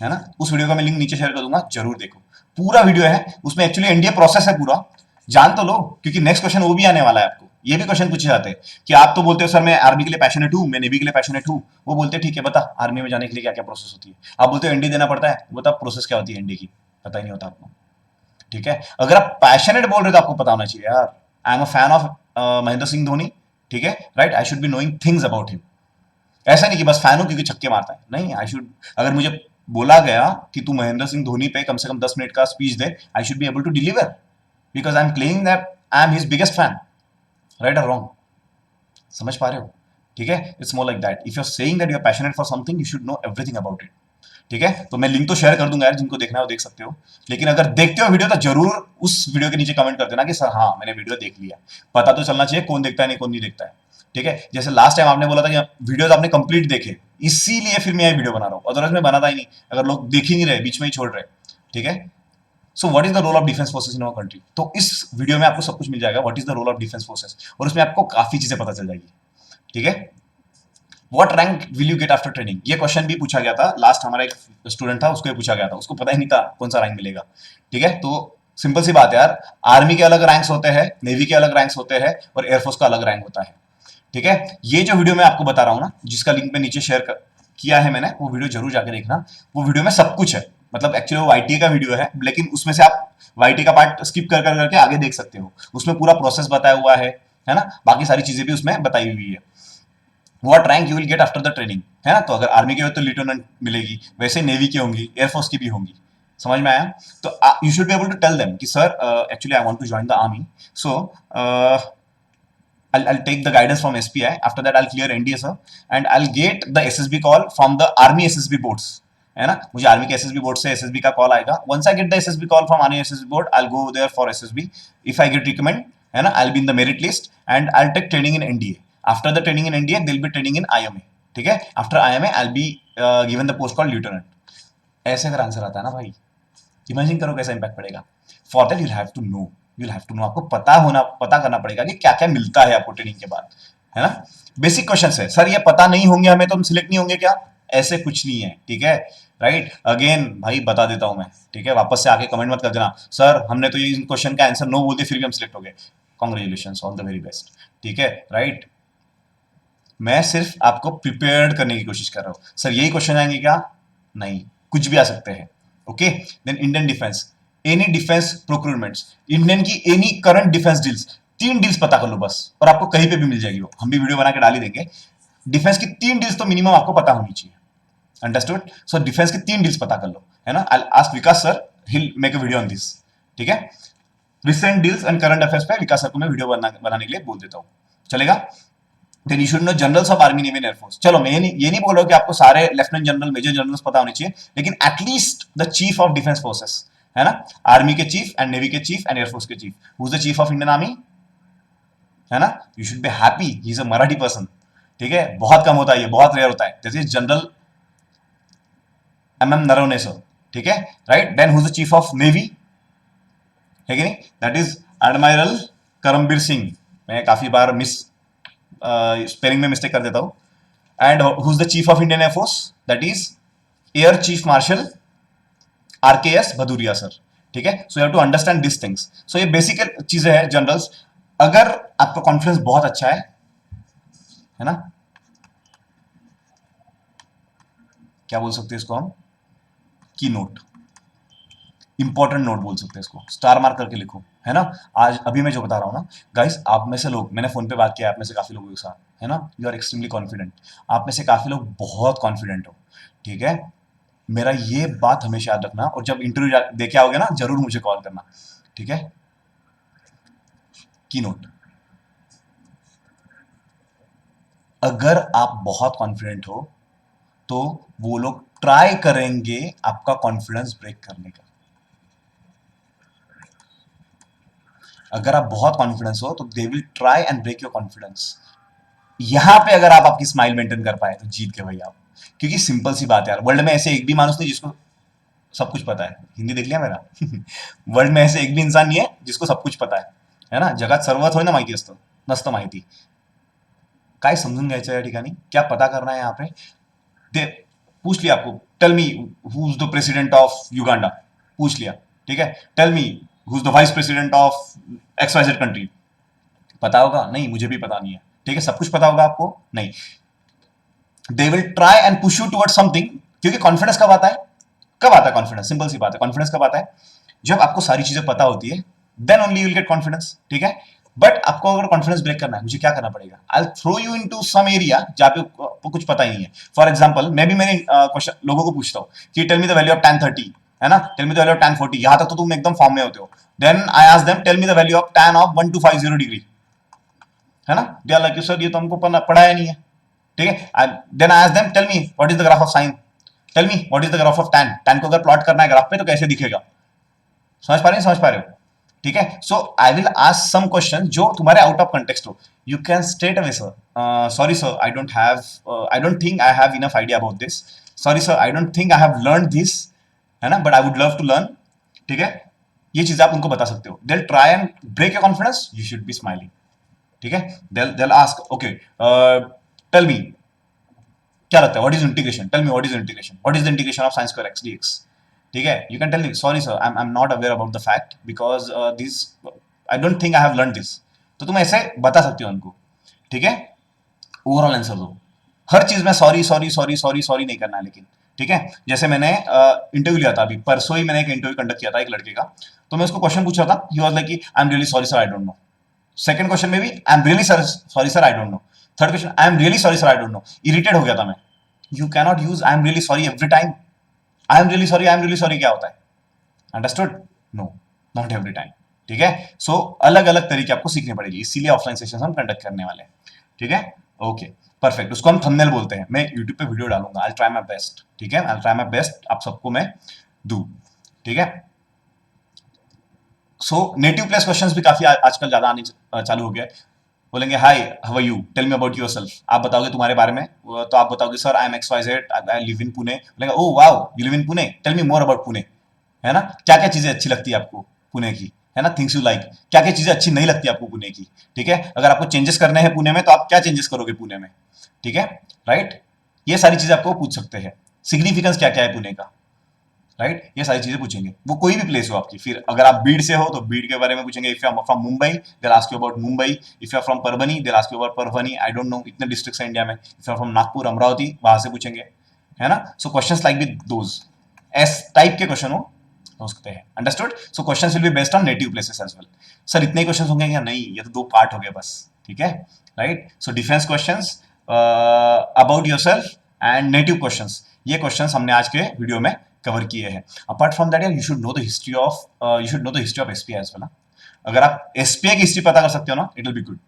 A: है ना, उस वीडियो का मैं लिंक नीचे शेयर कर दूंगा, जरूर देखो। पूरा वीडियो है, उसमें एक्चुअली एनडीए प्रोसेस है पूरा, जान तो लो, क्योंकि नेक्स्ट क्वेश्चन वो भी आने वाला है आपको। ये भी क्वेश्चन पूछे जाते हैं कि आप तो बोलते हो सर मैं आर्मी के लिए पैशनेट हूँ, मैं नेवी के लिए पैशनेट हूँ, वो बोलते हैं ठीक है बता आर्मी में जाने के लिए क्या क्या प्रोसेस होती है। आप बोलते हो एनडी देना पड़ता है, बता प्रोसेस क्या होती है एनडी की, पता ही नहीं होता आपको। ठीक है, अगर आप पैशनेट बोल रहे हो तो आपको पता होना चाहिए यार। आई am a fan of Mahendra Singh Dhoni. ठीक है, right, I should be knowing things about him. ऐसा नहीं कि बस फैन हूं क्योंकि छक्के मारता है, नहीं, आई शुड, अगर मुझे बोला गया कि तू महेंद्र सिंह धोनी पे कम से कम 10 मिनट का स्पीच दे, I should be able to deliver, because I am claiming that I am his biggest fan. Right और रॉन्ग? समझ पा रहे हो? ठीक है, it's more like that, if you are saying that you are passionate for something, you should know everything about it. ठीक है, तो मैं लिंक तो शेयर कर दूंगा यार, जिनको देखना है वो देख सकते हो, लेकिन अगर देखते हो वीडियो तो जरूर उस वीडियो के नीचे कमेंट कर देना कि सर हाँ मैंने वीडियो देख लिया। पता तो चलना चाहिए कौन देखता है नहीं, कौन नहीं देखता है। ठीक है, जैसे लास्ट टाइम आपने बोला था कि वीडियोस आपने कंप्लीट देखे, इसीलिए फिर मैं ये वीडियो बना रहा हूँ, अदरवाइज मैं बनाता ही नहीं, अगर लोग देख ही नहीं रहे, बीच में ही छोड़ रहे। ठीक है, so what is the role of defence forces in our country, तो इस वीडियो में आपको सब कुछ मिल जाएगा, what is the role of defence forces, और उसमें आपको काफी चीजें पता चल जाएगी। ठीक है, what rank will you get after training, ये क्वेश्चन भी पूछा गया था लास्ट, हमारा एक स्टूडेंट था उसको ये पूछा गया था, उसको पता ही नहीं था कौन सा रैंक मिलेगा। ठीक है, तो सिंपल सी बात है यार, आर्मी के अलग रैंक्स होते हैं, नेवी के अलग रैंक्स होते हैं, और एयरफोर्स का अलग रैंक होता है। ठीक है, ये जो वीडियो मैं आपको बता रहा हूँ ना, जिसका लिंक मैं नीचे शेयर किया है मैंने, वो वीडियो जरूर जाके देखना। वो वीडियो में सब कुछ है, मतलब एक्चुअली वो वाईटी का वीडियो है, लेकिन उसमें से आप वाईटी का पार्ट स्किप कर कर करके आगे देख सकते हो, उसमें पूरा प्रोसेस बताया हुआ है ना, बाकी सारी चीजें भी उसमें बताई हुई है। What rank you will get after the training, है ना, तो अगर आर्मी की हो तो लेफ्टिनेंट मिलेगी, वैसे नेवी की होंगी, एयरफोर्स की भी होंगी। समझ में आया? तो you should be able to tell them कि sir actually I want to join the army, so I'll take the guidance from SPI. After that, I'll clear NDA, sir, and I'll get the SSB call from the Army SSB boards. है ना, मुझे army के SSB board से SSB का call आएगा. Once I get the SSB call from army SSB board, I go there for SSB. If I get recommend, है ना, I be in the merit list and I take training in NDA. After the training in NDA will be training in IMA. ठीक है, after IMA I be given the post call lieutenant. ऐसे अगर answer आता है ना भाई, imagine करो कैसा इंपैक्ट पड़ेगा. For that you have to know, आपको पता करना पड़ेगा कि क्या क्या मिलता है आपको ट्रेनिंग के बाद, है ना. बेसिक क्वेश्चन है सर, ये पता नहीं होंगे हमें तो हम सिलेक्ट नहीं होंगे क्या? ऐसे कुछ नहीं है. ठीक है, राइट. अगेन भाई बता देता हूं मैं. ठीक है, वापस से आके कमेंट मत कर देना सर हमने तो ये क्वेश्चन का आंसर नो बोल दिया फिर भी हम सिलेक्ट हो गए. Congratulation, all the very best. ठीक है, राइट. मैं सिर्फ आपको प्रिपेयर्ड करने की कोशिश कर रहा हूं. सर यही क्वेश्चन आएंगे क्या? नहीं, कुछ भी आ सकते हैं. Okay, then Indian defence, any defence procurements, Indian की any current defence deals, 3 deals पता कर लो बस, और आपको कहीं पे भी मिल जाएगी. वो हम भी वीडियो बना के डाल ही देंगे. डिफेंस की 3 डील्स तो मिनिमम आपको पता होनी चाहिए. अंडरस्टूड? सो डिफेंस की 3 डील्स पता कर लो, है ना. I ask Vikas sir, he make a video on this. ठीक है, recent deals and current affairs पे विकास सर को मैं वीडियो बनाने के लिए बोल देता हूँ. चलेगा? Then you should know generals of army navy and air force. चलो मैं ये नहीं बोल रहा हूँ कि आपको सारे लेफ्टिनेंट जनरल मेजर जनरल्स पता होने चाहिए, लेकिन at least the chief of defence forces, है ना. आर्मी के चीफ एंड नेवी के चीफ एंड एयरफोर्स के chief. Who is the chief of Indian army? है ना, you should be happy, he is a Marathi person. ठीक है, बहुत कम होता है, ये बहुत रेयर होता है. This is general MM Naravane sir. ठीक है, right. Then who is the chief of navy? है कि नहीं? That is admiral Karambir Singh. मैं काफी बार स्पेलिंग में मिस्टेक कर देता हूं. And who is the chief of Indian air force? That is air chief marshal RKS Bhadauria sir. ठीक है, so you have to understand this things. So ये बेसिक चीजें हैं जनरल्स. अगर आपका कॉन्फिडेंस बहुत अच्छा है ना, क्या बोल सकते हैं इसको हम? की नोट, इंपॉर्टेंट नोट बोल सकते हैं इसको. स्टार मार्क करके लिखो, है ना. आज अभी मैं जो बता रहा हूं ना गाइस, आप में से लोग, मैंने फोन पे बात किया आप में से काफी लोगों के साथ, है ना. You are extremely confident. आप में से काफी लोग बहुत कॉन्फिडेंट हो. ठीक है, मेरा ये बात हमेशा याद रखना, और जब इंटरव्यू देके आओगे ना जरूर मुझे कॉल करना. ठीक है, की नोट. अगर आप बहुत कॉन्फिडेंट हो तो वो लोग ट्राई करेंगे आपका कॉन्फिडेंस ब्रेक करने का. अगर आप बहुत कॉन्फिडेंस हो तो they will try and break your confidence. यहां पे अगर आप आपकी स्माइल मेंटेन कर पाए तो जीत के भाई आप. क्योंकि सिंपल सी बात है यार, वर्ल्ड में ऐसे एक भी मानुस नहीं जिसको सब कुछ पता है. हिंदी देख लिया मेरा? वर्ल्ड में ऐसे एक भी इंसान नहीं है जिसको सब कुछ पता है ना. जगात सर्व थोडी ना माहिती असतं, नसतं माहिती. काय समजून घ्यायचं या ठिकाणी, क्या पता करना है यहाँ पे. दे पूछ लिया आपको, tell me who is the president of Uganda, पूछ लिया. ठीक है, tell me who is the vice president of XYZ country. पता होगा? नहीं, मुझे भी पता नहीं है. ठीक है, सब कुछ पता होगा आपको? नहीं. दे will try and push you toward something. क्योंकि कॉन्फिडेंस कब आता है? कब आता है कॉन्फिडेंस? सिंपल सी बात है, कॉन्फिडेंस कब आता है? जब आपको सारी चीजें पता होती है, then only you will get confidence. ठीक है, बट आपको अगर कॉन्फिडेंस ब्रेक करना है, मुझे क्या करना पड़ेगा? I will throw you into some area जहां पे आपको कुछ पता ही नहीं है. फॉर एग्जांपल, मैं भी मेरे क्वेश्चन लोगों को पूछता हूँ कि tell me the value of tan 30, है ना, tell me the value of tan 40. यहां तक तो तुम एकदम फॉर्म में होते हो. Then I ask them tell me the value of tan of 1250 degree, है ना. दे आर लाइक सर ये तो हमको पढ़ाया नहीं है. ठीक है, then I ask them tell me what is the graph of sine, tell me what is the graph of tan को अगर प्लॉट करना है ग्राफ पे तो कैसे दिखेगा. समझ पा रहे हो? ठीक है, so I will ask some question जो तुम्हारे आउट ऑफ कंटेक्स्ट हो. You can straight away sir, sorry sir I don't think I have enough idea about this. Sorry sir I don't think I have learn this, है ना, but I would love to learn. ठीक है, ये चीजें आप उनको बता सकते हो. They try and break your confidence, you should be smiling. ठीक है, they'll ask okay, tell me क्या लगता है what is integration, tell me what is integration, what is the integration of sin square x dx. ठीक है, you can tell me sorry sir I am not aware about the fact because this I don't think I have learn this. तो तुम ऐसे बता सकते हो उनको. ठीक है, ओवरऑल आंसर दो. हर चीज में sorry sorry sorry sorry sorry नहीं करना है. लेकिन ठीक है, जैसे मैंने इंटरव्यू लिया था अभी परसों ही, मैंने एक इंटरव्यू कंडक्ट किया था एक लड़के का. तो मैं उसको क्वेश्चन पूछा था, he was like I am really sorry sir I don't know. Second question में भी I am really sorry sir I don't know. Third question I am really sorry sir I don't know. Irritate हो गया था मैं. You can not use I am really sorry every time. I am really sorry क्या होता है? Understood? No, not every time. ठीक है, सो अलग अलग तरीके आपको सीखने पड़ेगी, इसीलिए ऑफलाइन सेशन हम कंडक्ट करने वाले हैं। ठीक है, ओके, परफेक्ट। उसको हम थंबनेल बोलते हैं। मैं यूट्यूब पे वीडियो डालूंगा, आई ट्राई माई बेस्ट। ठीक है, आई ट्राई माई बेस्ट आप सबको मैं दूं। ठीक है, सो नेटिव प्लेस क्वेश्चंस भी काफी आजकल ज्यादा आने चालू हो गया है। बोलेंगे hi, how are you, tell me about yourself. आप बताओगे तुम्हारे बारे में, तो आप बताओगे sir I am X Y Z, I live in Pune. बोलेंगे oh wow, you live in Pune, tell me more about Pune. है ना, क्या क्या चीजें अच्छी लगती है आपको पुणे की, है ना, थिंग्स यू लाइक, क्या क्या चीजें अच्छी नहीं लगती आपको पुणे की। ठीक है, अगर आपको चेंजेस करने हैं पुणे में तो आप क्या चेंजेस करोगे पुणे में। ठीक है, राइट, ये सारी चीजें आपको पूछ सकते हैं। सिग्निफिकेंस क्या क्या है पुणे का, राइट, ये सारी चीजें पूछेंगे। वो कोई भी प्लेस हो आपकी। फिर अगर आप बीड़ से हो तो बीड़ के बारे में पूछेंगे। If you are from Mumbai they ask you about Mumbai. If you are from Parbhani they ask you about Parbhani. I don't know, इतने डिस्ट्रिक्ट्स हैं इंडिया में। If you are from Nagpur, Amravati, वहां से पूछेंगे, है ना। So questions like with those, एस टाइप के क्वेश्चन हो सकते हैं। Understood? So questions will be based on native places as well. Sir इतने ही क्वेश्चंस होंगे क्या? नहीं, ये तो 2 पार्ट हो गए बस। ठीक है, right. So defence questions, about yourself and native questions, ये क्वेश्चंस हमने आज के वीडियो में कवर किए हैं। Apart from that, you should know the history of SPI as well. अगर आप एसपीआई की हिस्ट्री पता कर सकते हो ना, इट विल बी गुड,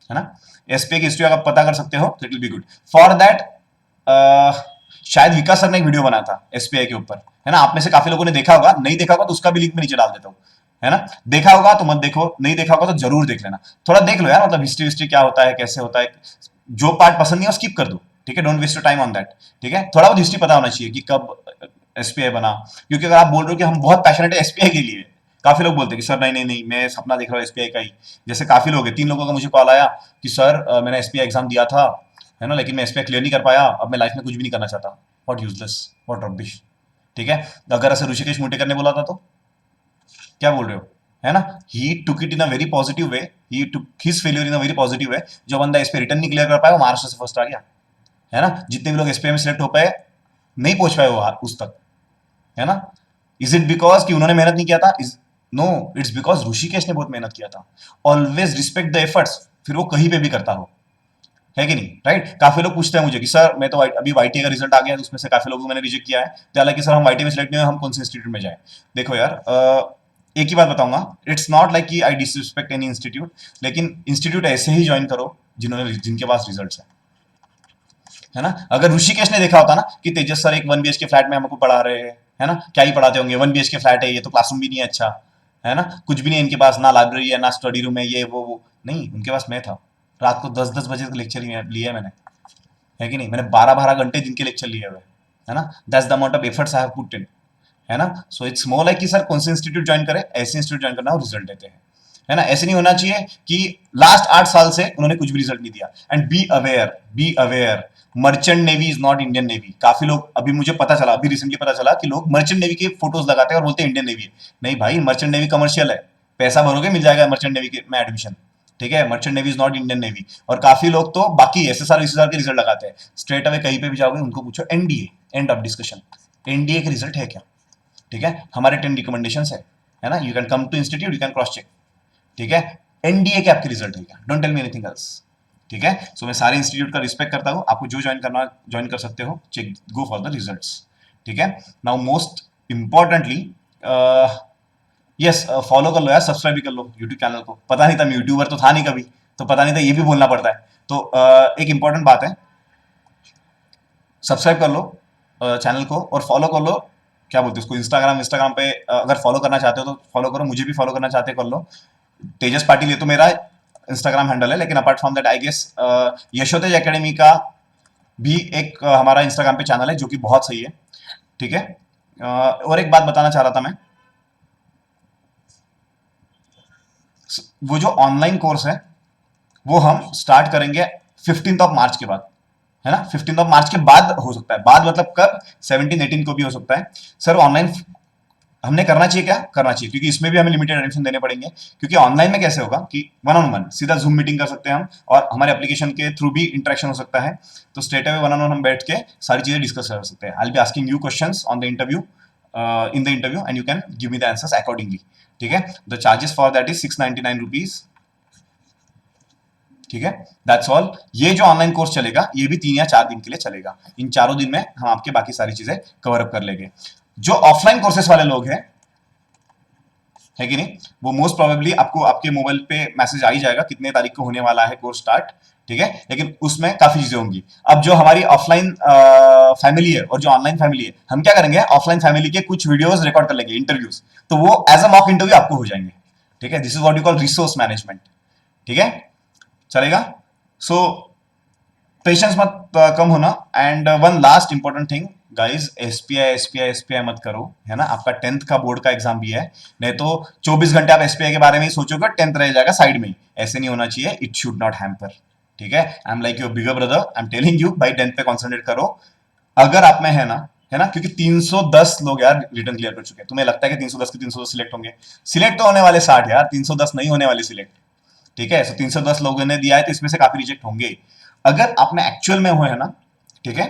A: है ना। एसपीआई की हिस्ट्री अगर पता कर सकते हो तो it will be good. For that शायद विकास सर ने एक वीडियो बनाया था एसपीआई के ऊपर, है ना। आप में से काफी लोगों ने देखा होगा, नहीं देखा होगा तो उसका भी लिंक मैं नीचे डाल देता हूँ, है ना। देखा होगा तो मत देखो, नहीं देखा होगा तो जरूर देख लेना। थोड़ा देख लो यार, मतलब हिस्ट्री क्या होता है, कैसे होता है। जो पार्ट पसंद नहीं है स्किप कर दो। ठीक है, don't waste your time on that. ठीक है, थोड़ा बहुत हिस्ट्री पता होना चाहिए कि कब एसपीआई बना। क्योंकि अगर आप बोल रहे हो कि हम बहुत पैशनेट है एसपीआई के लिए, काफी लोग बोलते हैं कि सर नहीं नहीं नहीं, मैं सपना देख रहा हूँ एसपीआई का ही। जैसे काफी लोग हैं, 3 लोगों का मुझे कॉल आया कि सर मैंने एसपीआई एग्जाम दिया था, है ना, लेकिन मैं एसपीआई क्लियर नहीं कर पाया, अब मैं लाइफ में कुछ भी नहीं करना चाहता। What useless, what rubbish. ठीक है, अगर ऐसे ऋषिकेश मुटेकर ने बोला था तो क्या बोल रहे हो, है ना। He took it in a very positive way, he took his failure in a very positive way. जो बंदा एसपीआई रिटर्न नहीं क्लियर कर पाया वो महाराष्ट्र से फर्स्ट आ गया, है ना। जितने भी लोग एसपीआई में सिलेक्ट हो पाए, नहीं पहुंच पाए वो उस तक, है ना। इज इट बिकॉज कि उन्होंने मेहनत नहीं किया था? नो, इट्स बिकॉज ऋषिकेश ने बहुत मेहनत किया था। ऑलवेज रिस्पेक्ट द एफर्ट्स, फिर वो कहीं पे भी करता हो, है कि नहीं, राइट। काफी लोग पूछते हैं मुझे कि सर मैं तो अभी वाईटी का रिजल्ट आ गया, तो उसमें से काफी लोगों को मैंने रिजेक्ट किया है, तो हालांकि सर हम वाईटी में सिलेक्ट नहीं हुए, हम कौन से इंस्टीट्यूट में जाए। देखो यार, एक ही बात बताऊंगा, इट्स नॉट लाइक कि आई डिसरिस्पेक्ट एनी इंस्टीट्यूट, लेकिन इंस्टीट्यूट ऐसे ही ज्वाइन करो जिनके पास रिजल्ट है ना। अगर ऋषिकेश ने देखा होता ना कि तेजस सर एक 1 BHK फ्लैट में हमको पढ़ा रहे हैं, है ना, क्या ही पढ़ाते होंगे, 1 BHK फ्लैट है, ये तो क्लासरूम भी नहीं है अच्छा, है ना, कुछ भी नहीं इनके पास, ना लाइब्रेरी है ना स्टडी रूम है, ये वो नहीं, उनके पास मैं था। रात को 10-10 बजे तक लेक्चर लिए मैंने, है कि नहीं। मैंने 12-12 घंटे दिन के लेक्चर लिए हुए, है ना। That's the amount of efforts I have put in, है ना। सो इट्स मोर लाइक कि सर कौन से इंस्टीट्यूट ज्वाइन करें, ऐसे इंस्टीट्यूट ज्वाइन करना और रिजल्ट देते हैं, है ना। ऐसे नहीं होना चाहिए कि लास्ट 8 साल से उन्होंने कुछ भी रिजल्ट नहीं दिया। And be aware, merchant navy is not Indian navy. काफी लोग, अभी मुझे पता चला, अभी रिसेंटली पता चला कि लोग मर्चेंट नेवी के फोटोज लगाते हैं और बोलते हैं इंडियन नेवी है। नहीं भाई, मर्चेंट नेवी कमर्शियल है, पैसा भरोगे मिल जाएगा मर्चेंट नेवी के में एडमिशन। ठीक है, merchant navy is not Indian navy. और काफी लोग तो बाकी एसएसआर के रिजल्ट लगाते हैं। स्ट्रेट अवे कहीं पे भी जाओगे उनको पूछो NDA, end of discussion, NDA के रिजल्ट है क्या। ठीक है, हमारे 10 रिकमेंडेशन है ना, you can come to institute, you can cross check. ठीक है, एनडीए के आपके रिजल्ट है क्या, don't tell me anything else. ठीक है, सो मैं सारे इंस्टीट्यूट का रिस्पेक्ट करता हूँ, आपको जो ज्वाइन कर सकते हो, check, go for the results. ठीक है, now most importantly, yes, follow कर लो यार, सब्सक्राइब भी कर लो यूट्यूब चैनल को। पता नहीं था, मैं यूट्यूबर तो था नहीं कभी, तो पता नहीं था ये भी बोलना पड़ता है। तो एक इंपॉर्टेंट बात है, सब्सक्राइब कर लो चैनल को और फॉलो कर लो, क्या बोलते हैं उसको, इंस्टाग्राम पे अगर फॉलो करना चाहते हो तो फॉलो करो, मुझे भी फॉलो करना चाहते हो कर लो। तेजस पाटिल ये तो मेरा इंस्टाग्राम हैंडल है, लेकिन apart from that I guess Yashotej academy का भी एक हमारा इंस्टाग्राम पे चैनल है जो कि बहुत सही है। ठीक है, और एक बात बताना चाह रहा था मैं, वो जो ऑनलाइन कोर्स है वो हम स्टार्ट करेंगे 15 मार्च के बाद, है ना। 15 मार्च के बाद हो सकता है, बाद मतलब कब, 17-18 को भी हो सकता है। सर ऑनलाइन हमने करना चाहिए, क्या करना चाहिए, क्योंकि इसमें भी हमें लिमिटेड एडमिशन देने पड़ेंगे। क्योंकि ऑनलाइन में कैसे होगा कि 1-on-1 सीधा जूम मीटिंग कर सकते हैं हम, और हमारे एप्लीकेशन के थ्रू भी इंटरेक्शन हो सकता है। तो स्ट्रेट अवे 1-on-1 हम बैठ के सारी चीजें डिस्कस कर सकते हैं। I will be asking you questions on the interview, in the interview, and you can give me the answers accordingly. ठीक है, the charges for that is 699 rupees. ठीक है, दैट्स ऑल। ये जो ऑनलाइन कोर्स चलेगा ये भी 3 या 4 दिन के लिए चलेगा। इन 4 दिन में हम आपके बाकी सारी चीजें कवर अप कर लेंगे। जो ऑफलाइन कोर्सेस वाले लोग हैं है कि नहीं? वो मोस्ट प्रोबेबली आपको आपके मोबाइल पे मैसेज आ ही जाएगा कितने तारीख को होने वाला है कोर्स स्टार्ट, ठीक है? लेकिन उसमें काफी चीजें होंगी। अब जो हमारी ऑफलाइन फैमिली है और जो ऑनलाइन फैमिली है, हम क्या करेंगे, ऑफलाइन फैमिली के कुछ वीडियोस रिकॉर्ड कर लेंगे, इंटरव्यूज, तो वो एज अ मॉक इंटरव्यू आपको हो जाएंगे, ठीक है? This is what you call resource management, ठीक है? चलेगा? सो पेशेंस मत कम होना। And one last important thing guys, SPI मत करो, है ना? आपका 10th का बोर्ड का एग्जाम भी है, नहीं तो 24 घंटे आप एसपीआई के बारे में ही सोचोगे, 10th रह जाएगा साइड में ही। ऐसे नहीं होना चाहिए, इट शुड नॉट हैम्पर, ठीक है? I am like your bigger brother, I am telling you भाई 10th पे कॉन्सेंट्रेट करो। अगर आप में है ना, क्योंकि 310 लोग यार रिटर्न क्लियर कर चुके हैं, तुम्हें लगता है कि 310 के 310 सिलेक्ट होंगे? सिलेक्ट तो होने वाले 60 यार, 310 नहीं होने वाले सिलेक्ट, ठीक है? सो 310 लोगों ने दिया है, तो इसमें से काफी रिजेक्ट होंगे। अगर आप में एक्चुअल में हुए है ना, ठीक है,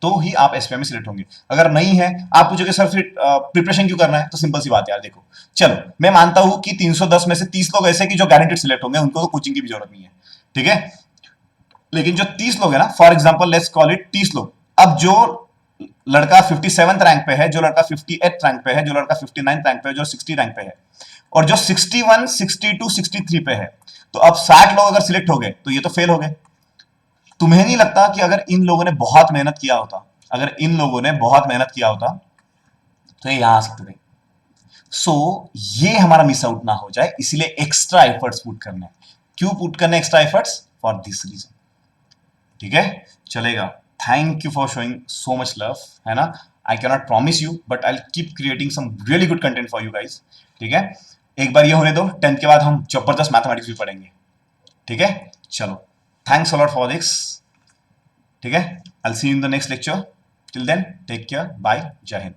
A: तो ही आप एसपीआई में सिलेक्ट होंगे। अगर नहीं है, आप पूछोगे सर फिर प्रिपरेशन क्यों करना है? तो सिंपल सी बात है यार, देखो, चलो मैं मानता हूं कि 310 में से 30 लोग ऐसे कि जो गारंटेड सिलेक्ट होंगे, उनको तो कोचिंग की भी जरूरत नहीं है, ठीक है? लेकिन जो 30 लोग है ना, for example let's call it 30 लोग, अब जो लड़का 57th रैंक पे है, जो लड़का 58th रैंक पे है, जो लड़का 59th रैंक पे है, जो 60 रैंक पे है, और जो 61, 62, 63 पे है, तो अब 60 लोग अगर सिलेक्ट हो गए तो ये तो फेल हो गए। तुम्हें नहीं लगता कि अगर इन लोगों ने बहुत मेहनत किया होता, अगर इन लोगों ने बहुत मेहनत किया होता, तो ये यहां आ सकते थे? सो ये हमारा मिस आउट ना हो जाए, इसीलिए एक्स्ट्रा एफर्ट्स पुट करने। क्यों पुट करने extra efforts? For this reason, ठीक है? चलेगा। Thank you for showing so much love, है ना? I cannot promise you, but I keep creating some really good content for you guys, ठीक है? एक बार ये होने दो, 10th के बाद हम जबरदस्त मैथमेटिक्स भी पढ़ेंगे, ठीक है? चलो, thanks a lot for this, ठीक है? I will see you in the next lecture. Till then take care, bye, जय हिंद।